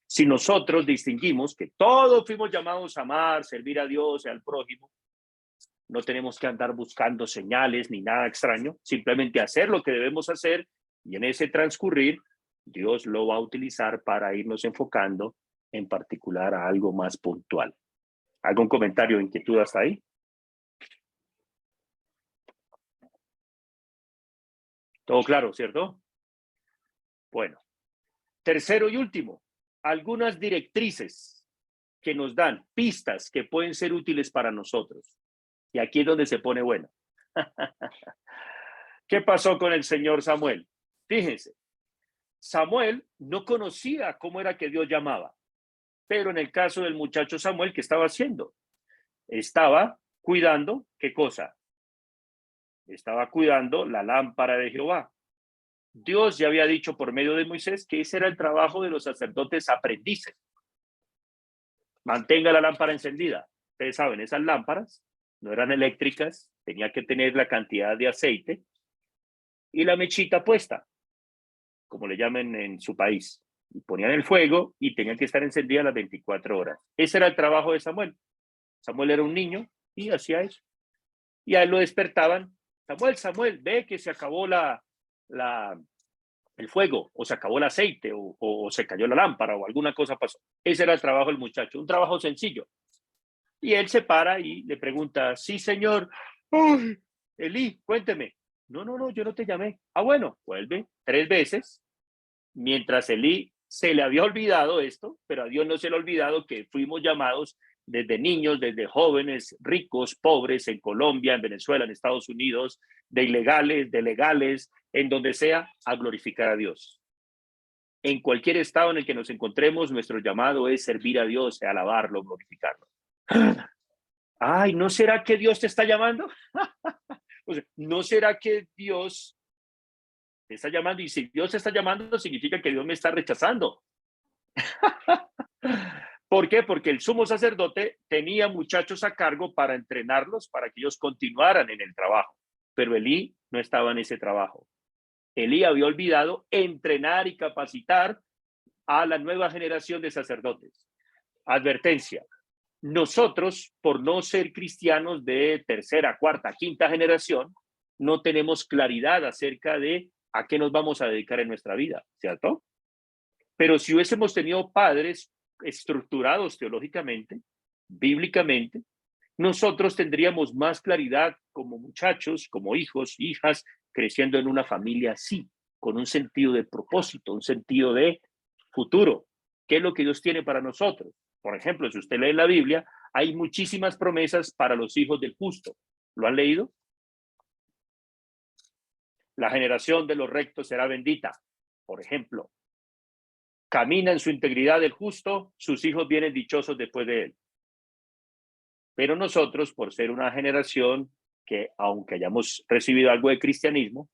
Si nosotros distinguimos que todos fuimos llamados a amar, servir a Dios y al prójimo, no tenemos que andar buscando señales ni nada extraño, simplemente hacer lo que debemos hacer y en ese transcurrir, Dios lo va a utilizar para irnos enfocando en particular a algo más puntual. ¿Algún comentario o inquietud hasta ahí? Todo claro, ¿cierto? Bueno, tercero y último, algunas directrices que nos dan pistas que pueden ser útiles para nosotros. Y aquí es donde se pone bueno. ¿Qué pasó con el señor Samuel? Fíjense, Samuel no conocía cómo era que Dios llamaba, pero en el caso del muchacho Samuel, ¿qué estaba haciendo? Estaba cuidando, ¿qué cosa? Estaba cuidando la lámpara de Jehová. Dios ya había dicho por medio de Moisés que ese era el trabajo de los sacerdotes aprendices. Mantenga la lámpara encendida. Ustedes saben, esas lámparas no eran eléctricas, tenía que tener la cantidad de aceite y la mechita puesta, como le llaman en su país. Y ponían el fuego y tenían que estar encendida las 24 horas. Ese era el trabajo de Samuel. Samuel era un niño y hacía eso. Y a él lo despertaban. Samuel, Samuel, ve que se acabó el fuego, o se acabó el aceite, o se cayó la lámpara, o alguna cosa pasó. Ese era el trabajo del muchacho, un trabajo sencillo. Y él se para y le pregunta, sí, señor. Uy, Elí, cuénteme. No, yo no te llamé. Ah, bueno, vuelve 3 veces, mientras Elí se le había olvidado esto, pero a Dios no se le ha olvidado que fuimos llamados desde niños, desde jóvenes, ricos, pobres, en Colombia, en Venezuela, en Estados Unidos, de ilegales, de legales, en donde sea, a glorificar a Dios. En cualquier estado en el que nos encontremos, nuestro llamado es servir a Dios, alabarlo, glorificarlo. Ay, ¿no será que Dios te está llamando? O sea, ¿no será que Dios te está llamando? Y si Dios te está llamando, significa que Dios me está rechazando. ¿Por qué? Porque el sumo sacerdote tenía muchachos a cargo para entrenarlos, para que ellos continuaran en el trabajo. Pero Elí no estaba en ese trabajo. Elí había olvidado entrenar y capacitar a la nueva generación de sacerdotes. Advertencia. Nosotros, por no ser cristianos de tercera, cuarta, quinta generación, no tenemos claridad acerca de a qué nos vamos a dedicar en nuestra vida, ¿cierto? Pero si hubiésemos tenido padres estructurados teológicamente, bíblicamente, nosotros tendríamos más claridad como muchachos, como hijos, hijas, creciendo en una familia así, con un sentido de propósito, un sentido de futuro. ¿Qué es lo que Dios tiene para nosotros? Por ejemplo, si usted lee la Biblia, hay muchísimas promesas para los hijos del justo. ¿Lo han leído? La generación de los rectos será bendita, por ejemplo. Camina en su integridad el justo, sus hijos vienen dichosos después de él. Pero nosotros, por ser una generación que, aunque hayamos recibido algo de cristianismo,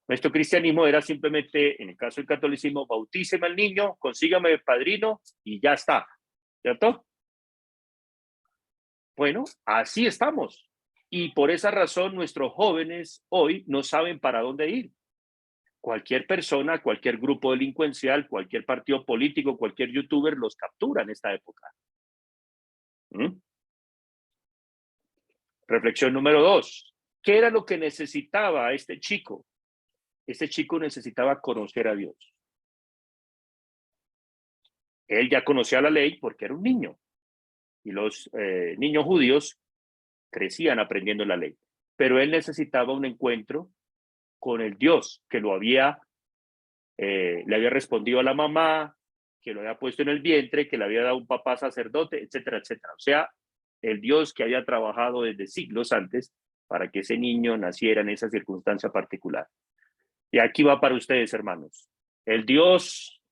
nuestro cristianismo era simplemente, en el caso del catolicismo, bautíceme al niño, consígame el padrino y ya está, ¿cierto? Bueno, así estamos. Y por esa razón nuestros jóvenes hoy no saben para dónde ir. Cualquier persona, cualquier grupo delincuencial, cualquier partido político, cualquier youtuber los captura en esta época. Reflexión número 2. ¿Qué era lo que necesitaba este chico? Este chico necesitaba conocer a Dios. Él ya conocía la ley porque era un niño. Y los niños judíos crecían aprendiendo la ley. Pero él necesitaba un encuentro con el Dios que lo había, le había respondido a la mamá, que lo había puesto en el vientre, que le había dado un papá sacerdote, etcétera, etcétera. O sea, el Dios que había trabajado desde siglos antes para que ese niño naciera en esa circunstancia particular. Y aquí va para ustedes, hermanos. El Dios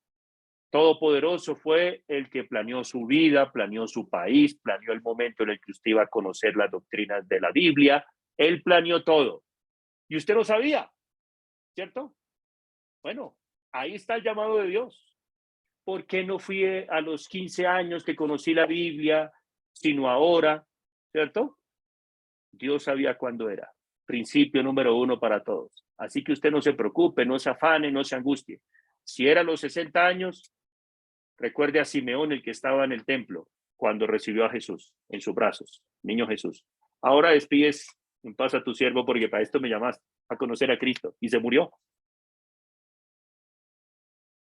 Todopoderoso fue el que planeó su vida, planeó su país, planeó el momento en el que usted iba a conocer las doctrinas de la Biblia. Él planeó todo. Y usted lo sabía, ¿cierto? Bueno, ahí está el llamado de Dios. ¿Por qué no fui a los 15 años que conocí la Biblia, sino ahora, ¿cierto? Dios sabía cuándo era. Principio número 1 para todos. Así que usted no se preocupe, no se afane, no se angustie. Si era a los 60 años, recuerde a Simeón, el que estaba en el templo cuando recibió a Jesús en sus brazos, niño Jesús. Ahora despides en paz a tu siervo porque para esto me llamaste, a conocer a Cristo, y se murió.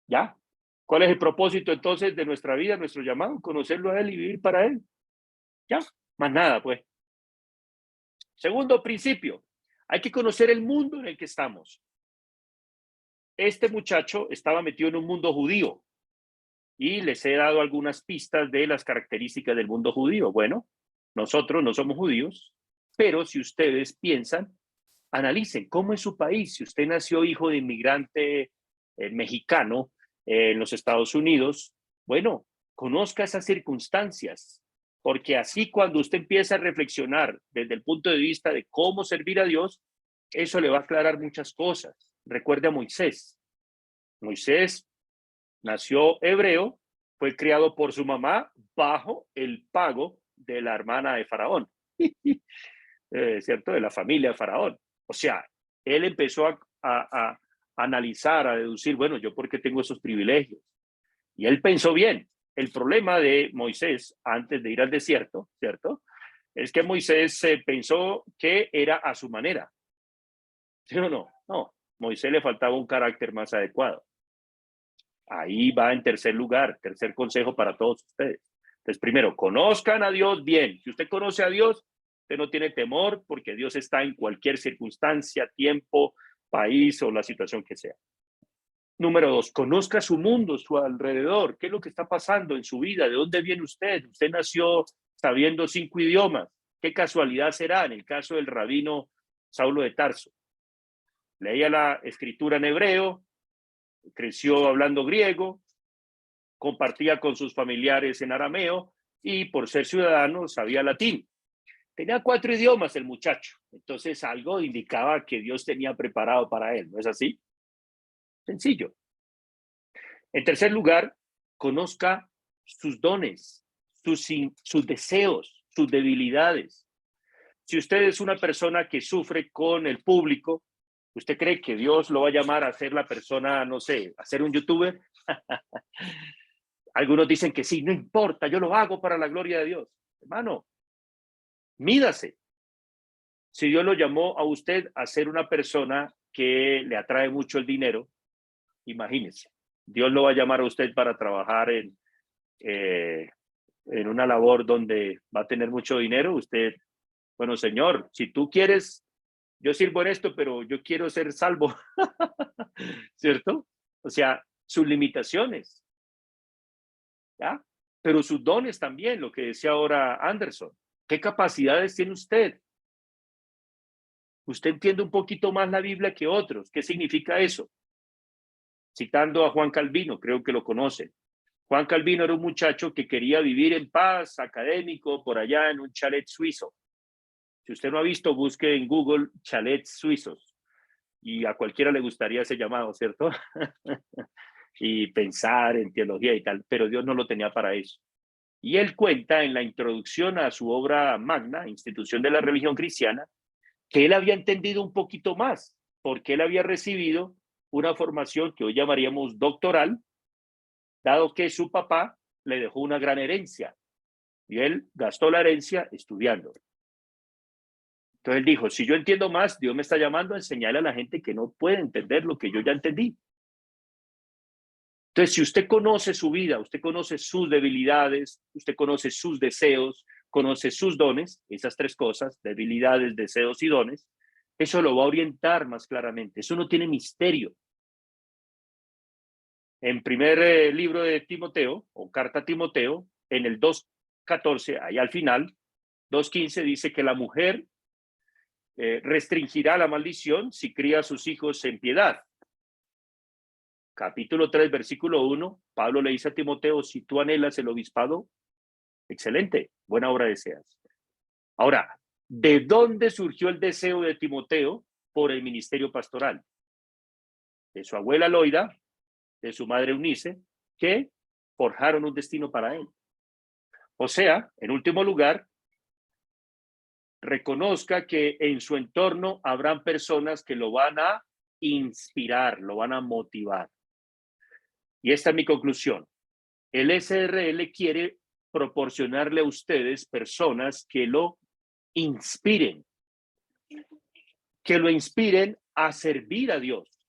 ¿Ya? ¿Cuál es el propósito entonces de nuestra vida, nuestro llamado? Conocerlo a Él y vivir para Él. ¿Ya? Más nada, pues. Segundo principio, hay que conocer el mundo en el que estamos. Este muchacho estaba metido en un mundo judío y les he dado algunas pistas de las características del mundo judío. Bueno, nosotros no somos judíos, pero si ustedes piensan, analicen cómo es su país. Si usted nació hijo de inmigrante mexicano en los Estados Unidos, bueno, conozca esas circunstancias, porque así cuando usted empieza a reflexionar desde el punto de vista de cómo servir a Dios, eso le va a aclarar muchas cosas. Recuerde a Moisés. Moisés nació hebreo, fue criado por su mamá bajo el pago de la hermana de Faraón, ¿cierto? De la familia de Faraón. O sea, él empezó a analizar, a deducir, bueno, ¿yo por qué tengo esos privilegios? Y él pensó bien. El problema de Moisés, antes de ir al desierto, ¿cierto? Es que Moisés pensó que era a su manera. ¿Sí o no? No, Moisés le faltaba un carácter más adecuado. Ahí va en tercer lugar, tercer consejo para todos ustedes. Entonces, primero, conozcan a Dios bien. Si usted conoce a Dios, usted no tiene temor porque Dios está en cualquier circunstancia, tiempo, país o la situación que sea. Número 2, conozca su mundo, su alrededor. ¿Qué es lo que está pasando en su vida? ¿De dónde viene usted? Usted nació sabiendo 5 idiomas. ¿Qué casualidad será en el caso del rabino Saulo de Tarso? Leía la escritura en hebreo, creció hablando griego, compartía con sus familiares en arameo y por ser ciudadano sabía latín. Tenía 4 idiomas el muchacho, entonces algo indicaba que Dios tenía preparado para él, ¿no es así? Sencillo. En tercer lugar, conozca sus dones, sus deseos, sus debilidades. Si usted es una persona que sufre con el público, ¿usted cree que Dios lo va a llamar a ser la persona, no sé, a ser un youtuber? Algunos dicen que sí, no importa, yo lo hago para la gloria de Dios. Hermano, mídase. Si Dios lo llamó a usted a ser una persona que le atrae mucho el dinero, imagínese, Dios lo va a llamar a usted para trabajar en una labor donde va a tener mucho dinero. Usted, bueno, Señor, si tú quieres, yo sirvo en esto, pero yo quiero ser salvo, ¿cierto? O sea, sus limitaciones, ¿ya? Pero sus dones también, lo que decía ahora Anderson. ¿Qué capacidades tiene usted? Usted entiende un poquito más la Biblia que otros. ¿Qué significa eso? Citando a Juan Calvino, creo que lo conocen. Juan Calvino era un muchacho que quería vivir en paz, académico, por allá en un chalet suizo. Si usted no ha visto, busque en Google chalets suizos. Y a cualquiera le gustaría ese llamado, ¿cierto? Y pensar en teología y tal, pero Dios no lo tenía para eso. Y él cuenta en la introducción a su obra magna, Institución de la Religión Cristiana, que él había entendido un poquito más, porque él había recibido una formación que hoy llamaríamos doctoral, dado que su papá le dejó una gran herencia y él gastó la herencia estudiando. Entonces él dijo, si yo entiendo más, Dios me está llamando a enseñarle a la gente que no puede entender lo que yo ya entendí. Entonces, si usted conoce su vida, usted conoce sus debilidades, usted conoce sus deseos, conoce sus dones, esas 3 cosas, debilidades, deseos y dones, eso lo va a orientar más claramente. Eso no tiene misterio. En primer libro de Timoteo, o carta a Timoteo, en el 2:14, ahí al final, 2:15 dice que la mujer restringirá la maldición si cría a sus hijos en piedad. capítulo 3, versículo 1, Pablo le dice a Timoteo, si tú anhelas el obispado, excelente, buena obra deseas. Ahora, ¿de dónde surgió el deseo de Timoteo por el ministerio pastoral? De su abuela Loida, de su madre Eunice, que forjaron un destino para él. O sea, en último lugar, reconozca que en su entorno habrán personas que lo van a inspirar, lo van a motivar. Y esta es mi conclusión. El SRL quiere proporcionarle a ustedes personas que lo inspiren a servir a Dios,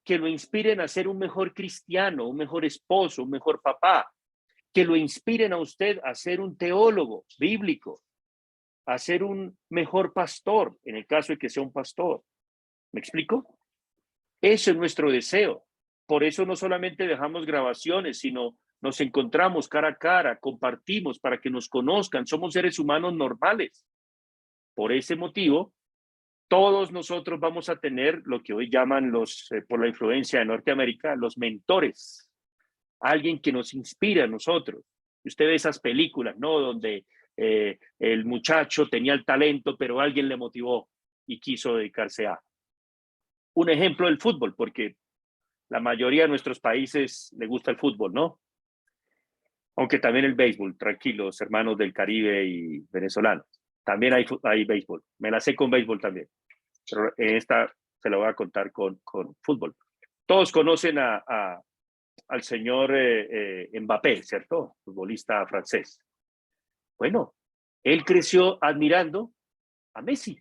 que lo inspiren a ser un mejor cristiano, un mejor esposo, un mejor papá, que lo inspiren a usted a ser un teólogo bíblico, a ser un mejor pastor, en el caso de que sea un pastor. ¿Me explico? Ese es nuestro deseo. Por eso no solamente dejamos grabaciones, sino nos encontramos cara a cara, compartimos para que nos conozcan. Somos seres humanos normales. Por ese motivo, todos nosotros vamos a tener lo que hoy llaman por la influencia de Norteamérica, los mentores. Alguien que nos inspira a nosotros. Usted ve esas películas, ¿no? Donde el muchacho tenía el talento, pero alguien le motivó y quiso dedicarse a. Un ejemplo del fútbol, porque la mayoría de nuestros países le gusta el fútbol, ¿no? Aunque también el béisbol, tranquilos, hermanos del Caribe y venezolanos. También hay béisbol. Me la sé con béisbol también. Pero en esta se la voy a contar con fútbol. Todos conocen al señor Mbappé, ¿cierto? Futbolista francés. Bueno, él creció admirando a Messi.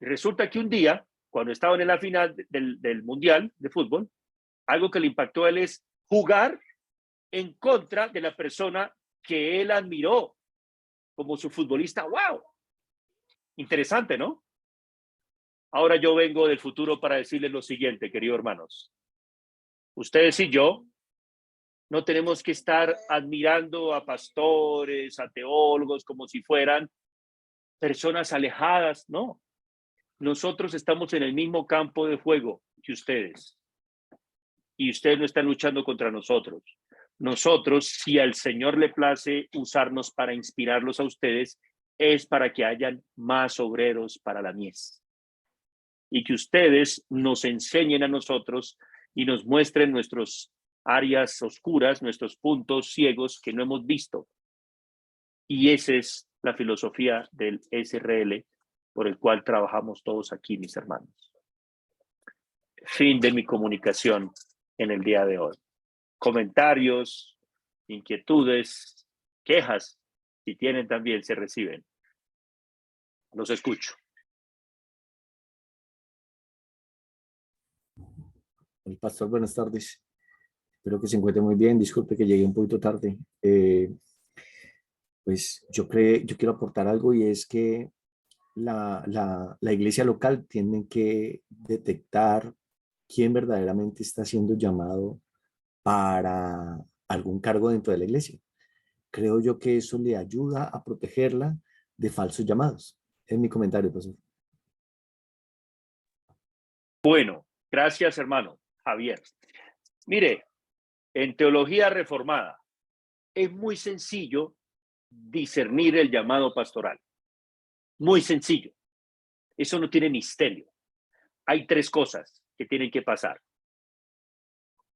Y resulta que un día, cuando estaban en la final del Mundial de Fútbol, algo que le impactó a él es jugar en contra de la persona que él admiró como su futbolista. ¡Wow! Interesante, ¿no? Ahora yo vengo del futuro para decirles lo siguiente, queridos hermanos. Ustedes y yo no tenemos que estar admirando a pastores, a teólogos, como si fueran personas alejadas, no. Nosotros estamos en el mismo campo de juego que ustedes. Y ustedes no están luchando contra nosotros. Nosotros, si al Señor le place usarnos para inspirarlos a ustedes, es para que hayan más obreros para la mies. Y que ustedes nos enseñen a nosotros y nos muestren nuestras áreas oscuras, nuestros puntos ciegos que no hemos visto. Y esa es la filosofía del SRL por el cual trabajamos todos aquí, mis hermanos. Fin de mi comunicación en el día de hoy. Comentarios, inquietudes, quejas, si tienen también se reciben. Los escucho. El pastor, buenas tardes. Espero que se encuentre muy bien. Disculpe que llegué un poquito tarde. Pues yo quiero aportar algo, y es que la iglesia local tiene que detectar quién verdaderamente está siendo llamado para algún cargo dentro de la iglesia. Creo yo que eso le ayuda a protegerla de falsos llamados. Es mi comentario, pastor. Bueno, gracias, hermano Javier. Mire, en teología reformada es muy sencillo discernir el llamado pastoral. Muy sencillo. Eso no tiene misterio. Hay tres cosas que tienen que pasar.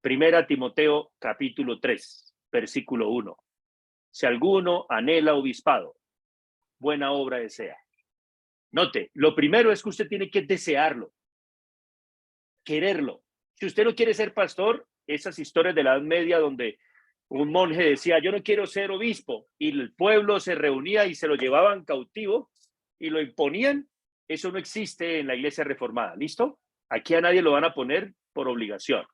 Primera Timoteo capítulo 3, versículo 1. Si alguno anhela obispado, buena obra desea. Note, lo primero es que usted tiene que desearlo, quererlo. Si usted no quiere ser pastor, esas historias de la Edad Media donde un monje decía, yo no quiero ser obispo, y el pueblo se reunía y se lo llevaban cautivo y lo imponían, eso no existe en la iglesia reformada. ¿Listo? Aquí a nadie lo van a poner por obligación.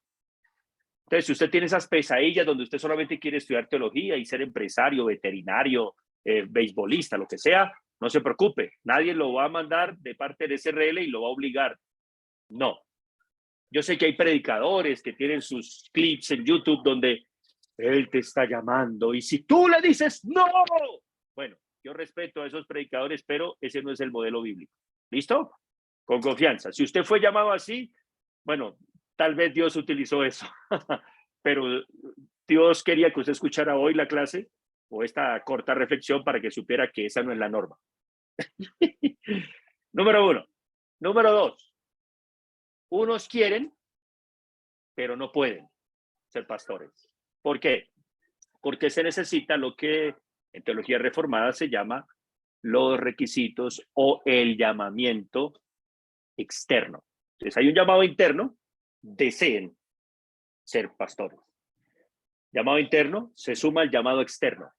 Entonces, si usted tiene esas pesadillas donde usted solamente quiere estudiar teología y ser empresario, veterinario, beisbolista, lo que sea, no se preocupe. Nadie lo va a mandar de parte del SRL y lo va a obligar. No. Yo sé que hay predicadores que tienen sus clips en YouTube donde él te está llamando y si tú le dices no, bueno, yo respeto a esos predicadores, pero ese no es el modelo bíblico. ¿Listo? Con confianza. Si usted fue llamado así, bueno, Tal vez Dios utilizó eso, pero Dios quería que usted escuchara hoy la clase o esta corta reflexión para que supiera que esa no es la norma. Número 1. Número 2. Unos quieren, pero no pueden ser pastores. ¿Por qué? Porque se necesita lo que en teología reformada se llama los requisitos o el llamamiento externo. Entonces hay un llamado interno, deseen ser pastores. Llamado interno se suma al llamado externo.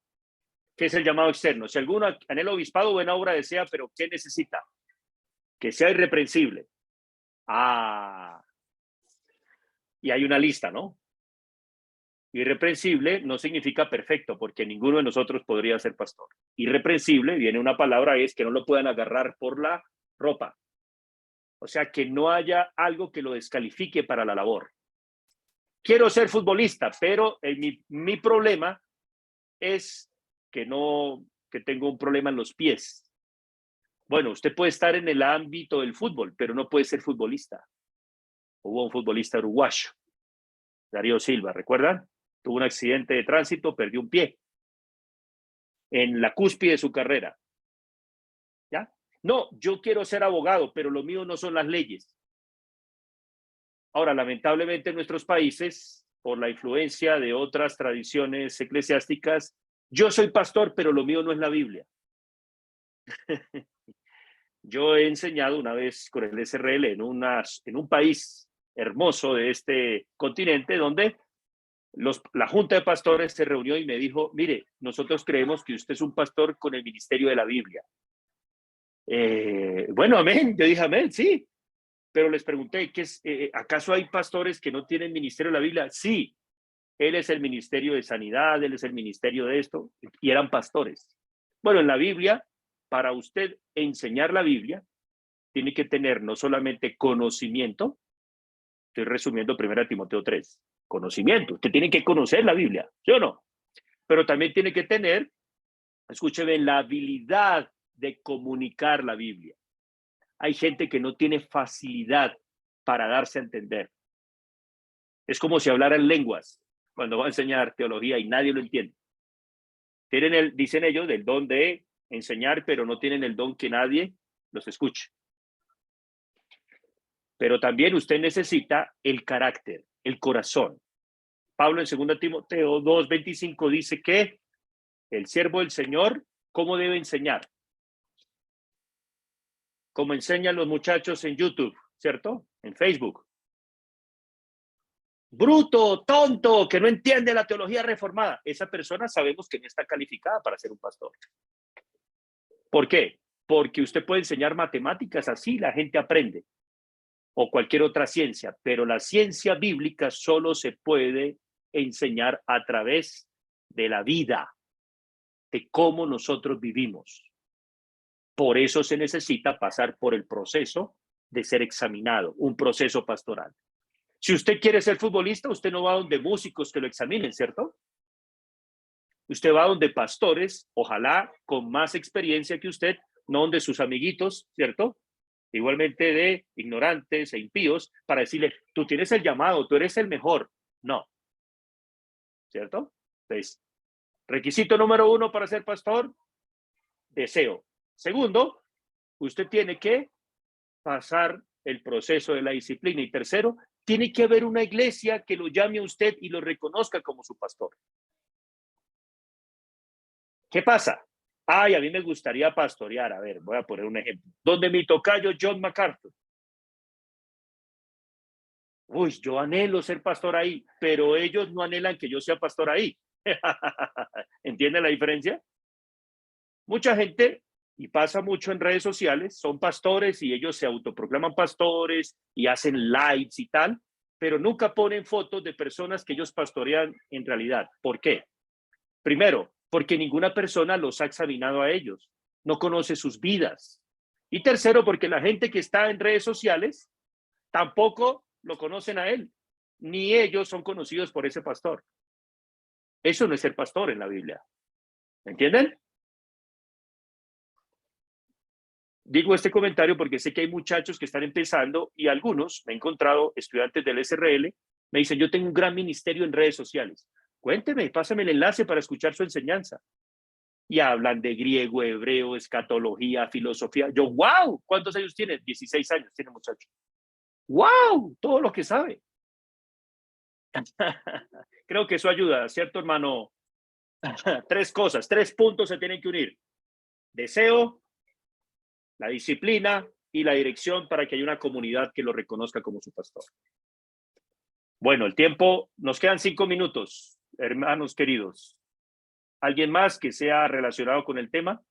¿Qué es el llamado externo? Si alguno anhela obispado, buena obra desea, pero ¿qué necesita? Que sea irreprensible. Y hay una lista, ¿no? Irreprensible no significa perfecto, porque ninguno de nosotros podría ser pastor. Irreprensible, viene una palabra, es que no lo puedan agarrar por la ropa. O sea, que no haya algo que lo descalifique para la labor. Quiero ser futbolista, pero mi problema es que tengo un problema en los pies. Bueno, usted puede estar en el ámbito del fútbol, pero no puede ser futbolista. Hubo un futbolista uruguayo, Darío Silva, ¿recuerdan? Tuvo un accidente de tránsito, perdió un pie en la cúspide de su carrera. ¿Ya? No, yo quiero ser abogado, pero lo mío no son las leyes. Ahora, lamentablemente en nuestros países, por la influencia de otras tradiciones eclesiásticas, yo soy pastor, pero lo mío no es la Biblia. Yo he enseñado una vez con el SRL en un país hermoso de este continente donde la Junta de Pastores se reunió y me dijo, mire, nosotros creemos que usted es un pastor con el ministerio de la Biblia. Bueno, amén. Yo dije, amén, sí. Pero les pregunté, ¿acaso hay pastores que no tienen ministerio de la Biblia? Sí. Él es el ministerio de sanidad, él es el ministerio de esto, y eran pastores. Bueno, en la Biblia, para usted enseñar la Biblia, tiene que tener no solamente conocimiento, estoy resumiendo 1 Timoteo 3, conocimiento, usted tiene que conocer la Biblia, ¿sí o no? Pero también tiene que tener, escúcheme, la habilidad de comunicar la Biblia. Hay gente que no tiene facilidad para darse a entender. Es como si hablaran lenguas cuando va a enseñar teología y nadie lo entiende. Dicen ellos, del don de enseñar, pero no tienen el don que nadie los escuche. Pero también usted necesita el carácter, el corazón. Pablo en 2 Timoteo 2:25 dice que el siervo del Señor, ¿cómo debe enseñar? Como enseñan los muchachos en YouTube, ¿cierto? En Facebook. Bruto, tonto, que no entiende la teología reformada. Esa persona sabemos que no está calificada para ser un pastor. ¿Por qué? Porque usted puede enseñar matemáticas, así la gente aprende, o cualquier otra ciencia, pero la ciencia bíblica solo se puede enseñar a través de la vida, de cómo nosotros vivimos. Por eso se necesita pasar por el proceso de ser examinado, un proceso pastoral. Si usted quiere ser futbolista, usted no va a donde músicos que lo examinen, ¿cierto? Usted va a donde pastores, ojalá con más experiencia que usted, no donde sus amiguitos, ¿cierto? Igualmente de ignorantes e impíos, para decirle, tú tienes el llamado, tú eres el mejor. No. ¿Cierto? Entonces, requisito número 1 para ser pastor, deseo. Segundo, usted tiene que pasar el proceso de la disciplina. Y tercero, tiene que haber una iglesia que lo llame a usted y lo reconozca como su pastor. ¿Qué pasa? A mí me gustaría pastorear. A ver, voy a poner un ejemplo. Donde mi tocayo John MacArthur. Yo anhelo ser pastor ahí, pero ellos no anhelan que yo sea pastor ahí. ¿Entiende la diferencia? Mucha gente, y pasa mucho en redes sociales, son pastores y ellos se autoproclaman pastores y hacen lives y tal, pero nunca ponen fotos de personas que ellos pastorean en realidad. ¿Por qué? Primero, porque ninguna persona los ha examinado a ellos, no conoce sus vidas. Y tercero, porque la gente que está en redes sociales tampoco lo conocen a él, ni ellos son conocidos por ese pastor. Eso no es ser pastor en la Biblia. ¿Me entienden? Digo este comentario porque sé que hay muchachos que están empezando y algunos, me he encontrado estudiantes del SRL, me dicen, yo tengo un gran ministerio en redes sociales. Cuénteme, pásame el enlace para escuchar su enseñanza. Y hablan de griego, hebreo, escatología, filosofía. Yo, wow, ¿cuántos años tiene? 16 años tiene muchacho. Wow, todo lo que sabe. Creo que eso ayuda, ¿cierto, hermano? 3 cosas, 3 puntos se tienen que unir. Deseo, la disciplina y la dirección para que haya una comunidad que lo reconozca como su pastor. Bueno, el tiempo, nos quedan 5 minutos, hermanos queridos. ¿Alguien más que sea relacionado con el tema?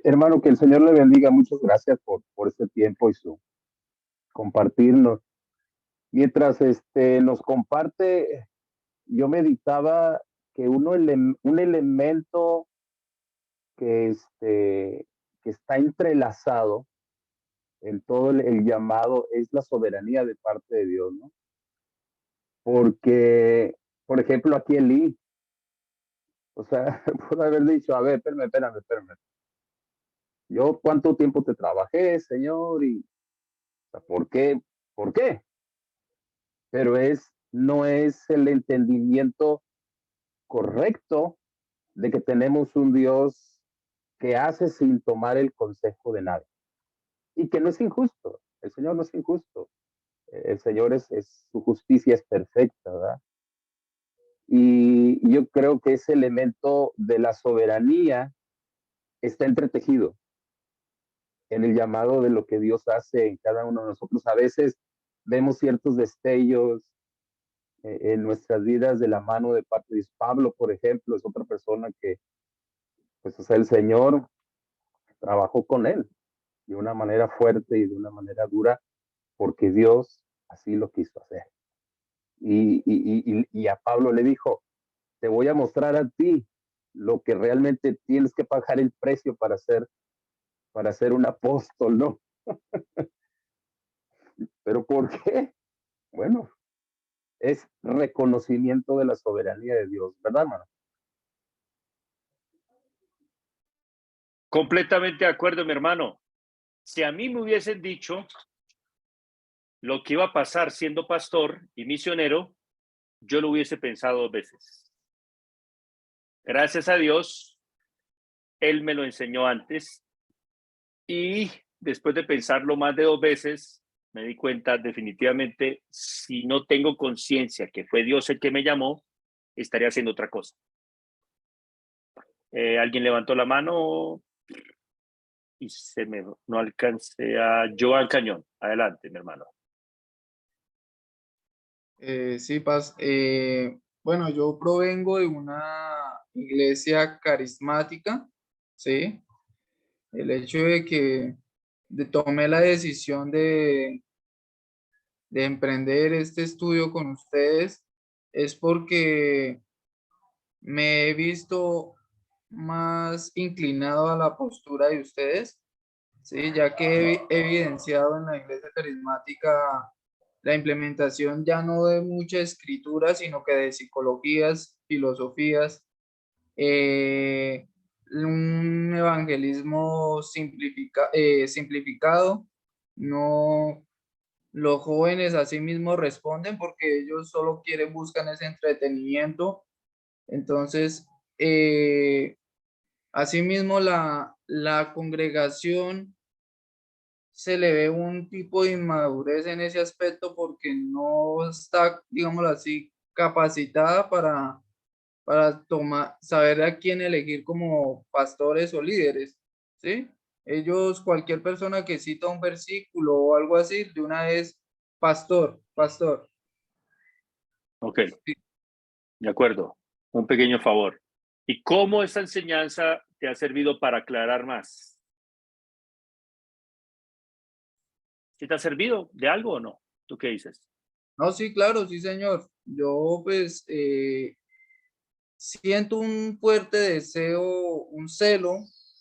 Hermano, que el Señor le bendiga. Muchas gracias por este tiempo y su compartirnos. Mientras nos comparte, yo meditaba que un elemento que, que está entrelazado en todo el llamado es la soberanía de parte de Dios, ¿no? Porque, por ejemplo, aquí Elí, o sea, pudo haber dicho, a ver, espérame. Yo, ¿cuánto tiempo te trabajé, Señor? Y, o sea, ¿por qué? ¿Por qué? Pero no es el entendimiento correcto de que tenemos un Dios que hace sin tomar el consejo de nadie y que no es injusto. El Señor no es injusto. El Señor su justicia es perfecta, ¿verdad? Y yo creo que ese elemento de la soberanía está entretejido en el llamado de lo que Dios hace en cada uno de nosotros. A veces vemos ciertos destellos en nuestras vidas de la mano de parte de Pablo, por ejemplo, es otra persona que, pues, o sea, el Señor trabajó con él de una manera fuerte y de una manera dura, porque Dios así lo quiso hacer. Y a Pablo le dijo, te voy a mostrar a ti lo que realmente tienes que pagar el precio para ser un apóstol, ¿no? ¿Pero por qué? Bueno, es reconocimiento de la soberanía de Dios, ¿verdad, hermano? Completamente de acuerdo, mi hermano. Si a mí me hubiesen dicho lo que iba a pasar siendo pastor y misionero, yo lo hubiese pensado 2 veces. Gracias a Dios, Él me lo enseñó antes y después de pensarlo más de 2 veces, me di cuenta definitivamente, si no tengo conciencia que fue Dios el que me llamó, estaría haciendo otra cosa. ¿Alguien levantó la mano? Y no alcancé a Joan Cañón. Adelante, mi hermano. Sí, Paz. Bueno, yo provengo de una iglesia carismática, ¿sí? El hecho de que tomé la decisión de emprender este estudio con ustedes es porque me he visto más inclinado a la postura de ustedes, ¿sí? Ya que he evidenciado en la iglesia carismática la implementación ya no de mucha escritura, sino que de psicologías, filosofías, un evangelismo simplificado. No, los jóvenes así mismo responden porque ellos solo buscan ese entretenimiento. Entonces, asimismo, la congregación se le ve un tipo de inmadurez en ese aspecto porque no está, digámoslo así, capacitada para saber a quién elegir como pastores o líderes, ¿sí? Ellos, cualquier persona que cita un versículo o algo así, de una vez, pastor, pastor. Ok, de acuerdo. Un pequeño favor. ¿Y cómo esta enseñanza te ha servido para aclarar más? ¿Sí te ha servido de algo o no? ¿Tú qué dices? No, sí, claro, sí, señor. Yo, pues, siento un fuerte deseo, un celo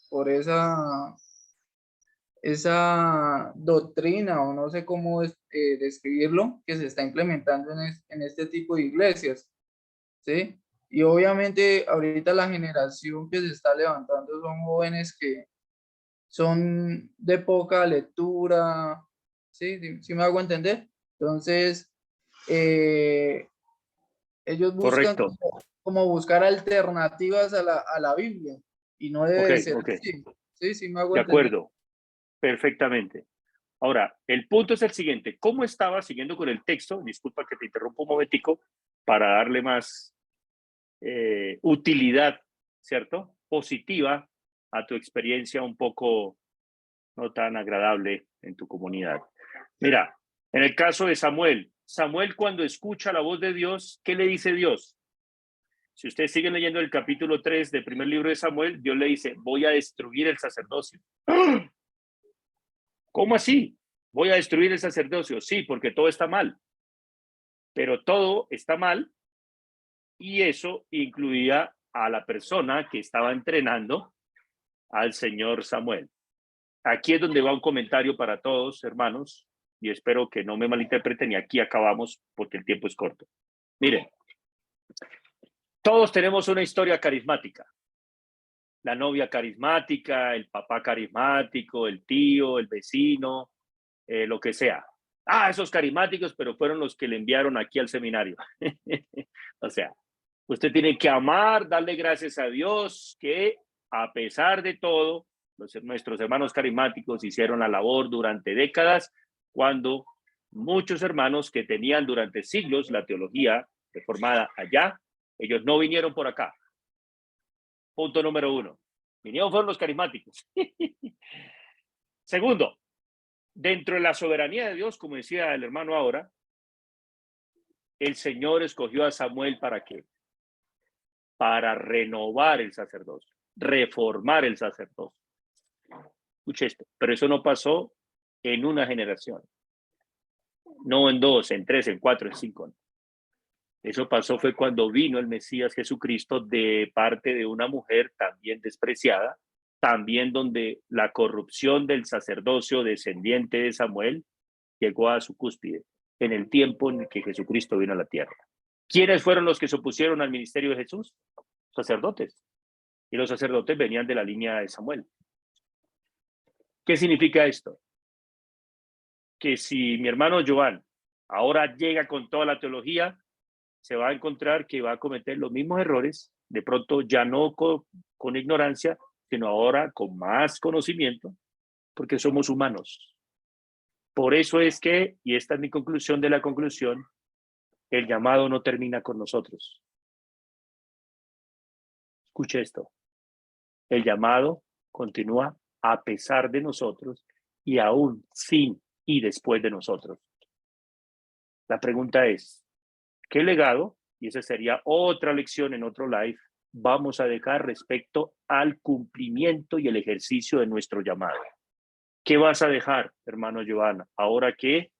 por esa doctrina, o no sé cómo describirlo, que se está implementando en este tipo de iglesias, ¿sí? Y obviamente ahorita la generación que se está levantando son jóvenes que son de poca lectura, ¿sí? ¿Sí me hago entender? Entonces, ellos buscan Correcto. como buscar alternativas a la Biblia y no Ok, debe de ser ok. así. Sí, sí me hago De entender. acuerdo. Perfectamente. Ahora, el punto es el siguiente. ¿Cómo estaba siguiendo con el texto? Disculpa que te interrumpa un momentico para darle más utilidad, ¿cierto? Positiva a tu experiencia un poco no tan agradable en tu comunidad. Mira, en el caso de Samuel, Samuel cuando escucha la voz de Dios, ¿qué le dice Dios? Si ustedes siguen leyendo el capítulo 3 del primer libro de Samuel, Dios le dice, voy a destruir el sacerdocio. ¿Cómo así? Voy a destruir el sacerdocio. Sí, porque todo está mal. Pero todo está mal y eso incluía a la persona que estaba entrenando al señor Samuel. Aquí es donde va un comentario para todos, hermanos, y espero que no me malinterpreten, y aquí acabamos porque el tiempo es corto. Miren, todos tenemos una historia carismática. La novia carismática, el papá carismático, el tío, el vecino, lo que sea. Ah, esos carismáticos, pero fueron los que le enviaron aquí al seminario. O sea, usted tiene que amar, darle gracias a Dios que a pesar de todo, nuestros hermanos carismáticos hicieron la labor durante décadas cuando muchos hermanos que tenían durante siglos la teología reformada allá, ellos no vinieron por acá. Punto número 1. Vinieron fueron los carismáticos. Segundo, dentro de la soberanía de Dios, como decía el hermano ahora, el Señor escogió a Samuel ¿para qué? Para renovar el sacerdocio, reformar el sacerdocio. Escuche esto, pero eso no pasó en una generación, no en 2, en 3, en 4, en 5. Eso pasó fue cuando vino el Mesías Jesucristo de parte de una mujer también despreciada, también donde la corrupción del sacerdocio descendiente de Samuel llegó a su cúspide en el tiempo en el que Jesucristo vino a la tierra. ¿Quiénes fueron los que se opusieron al ministerio de Jesús? Sacerdotes. Y los sacerdotes venían de la línea de Samuel. ¿Qué significa esto? Que si mi hermano Joan ahora llega con toda la teología, se va a encontrar que va a cometer los mismos errores, de pronto ya no con ignorancia, sino ahora con más conocimiento, porque somos humanos. Por eso es que, y esta es mi conclusión de la conclusión, el llamado no termina con nosotros. Escuche esto. El llamado continúa a pesar de nosotros y aún sin y después de nosotros. La pregunta es, ¿qué legado? Y esa sería otra lección en otro live. Vamos a dejar respecto al cumplimiento y el ejercicio de nuestro llamado. ¿Qué vas a dejar, hermano Joana, ahora que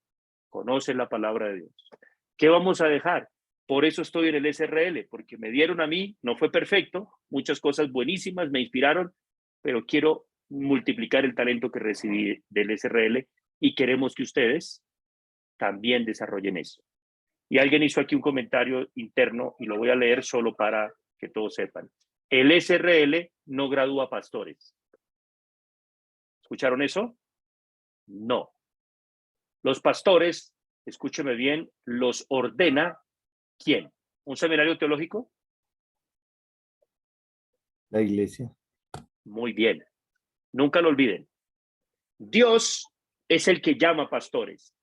conoces la palabra de Dios? ¿Qué vamos a dejar? Por eso estoy en el SRL, porque me dieron a mí, no fue perfecto, muchas cosas buenísimas me inspiraron, pero quiero multiplicar el talento que recibí del SRL y queremos que ustedes también desarrollen eso. Y alguien hizo aquí un comentario interno y lo voy a leer solo para que todos sepan. El SRL no gradúa pastores. ¿Escucharon eso? No. Los pastores, escúcheme bien, los ordena ¿quién? ¿Un seminario teológico? La iglesia. Muy bien. Nunca lo olviden. Dios es el que llama pastores.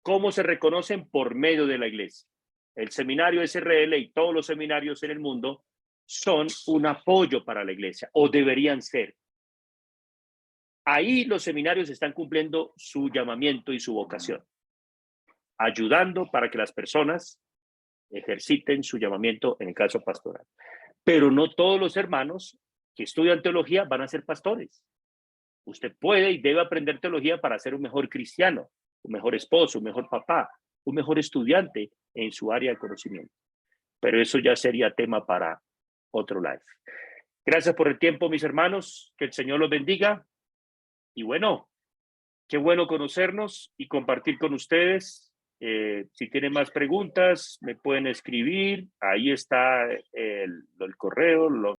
¿Cómo se reconocen? Por medio de la iglesia. El seminario SRL y todos los seminarios en el mundo son un apoyo para la iglesia, o deberían ser. Ahí los seminarios están cumpliendo su llamamiento y su vocación, ayudando para que las personas ejerciten su llamamiento en el caso pastoral. Pero no todos los hermanos que estudian teología van a ser pastores. Usted puede y debe aprender teología para ser un mejor cristiano, un mejor esposo, un mejor papá, un mejor estudiante en su área de conocimiento. Pero eso ya sería tema para otro live. Gracias por el tiempo, mis hermanos. Que el Señor los bendiga. Y bueno, qué bueno conocernos y compartir con ustedes. Si tienen más preguntas, me pueden escribir. Ahí está el correo,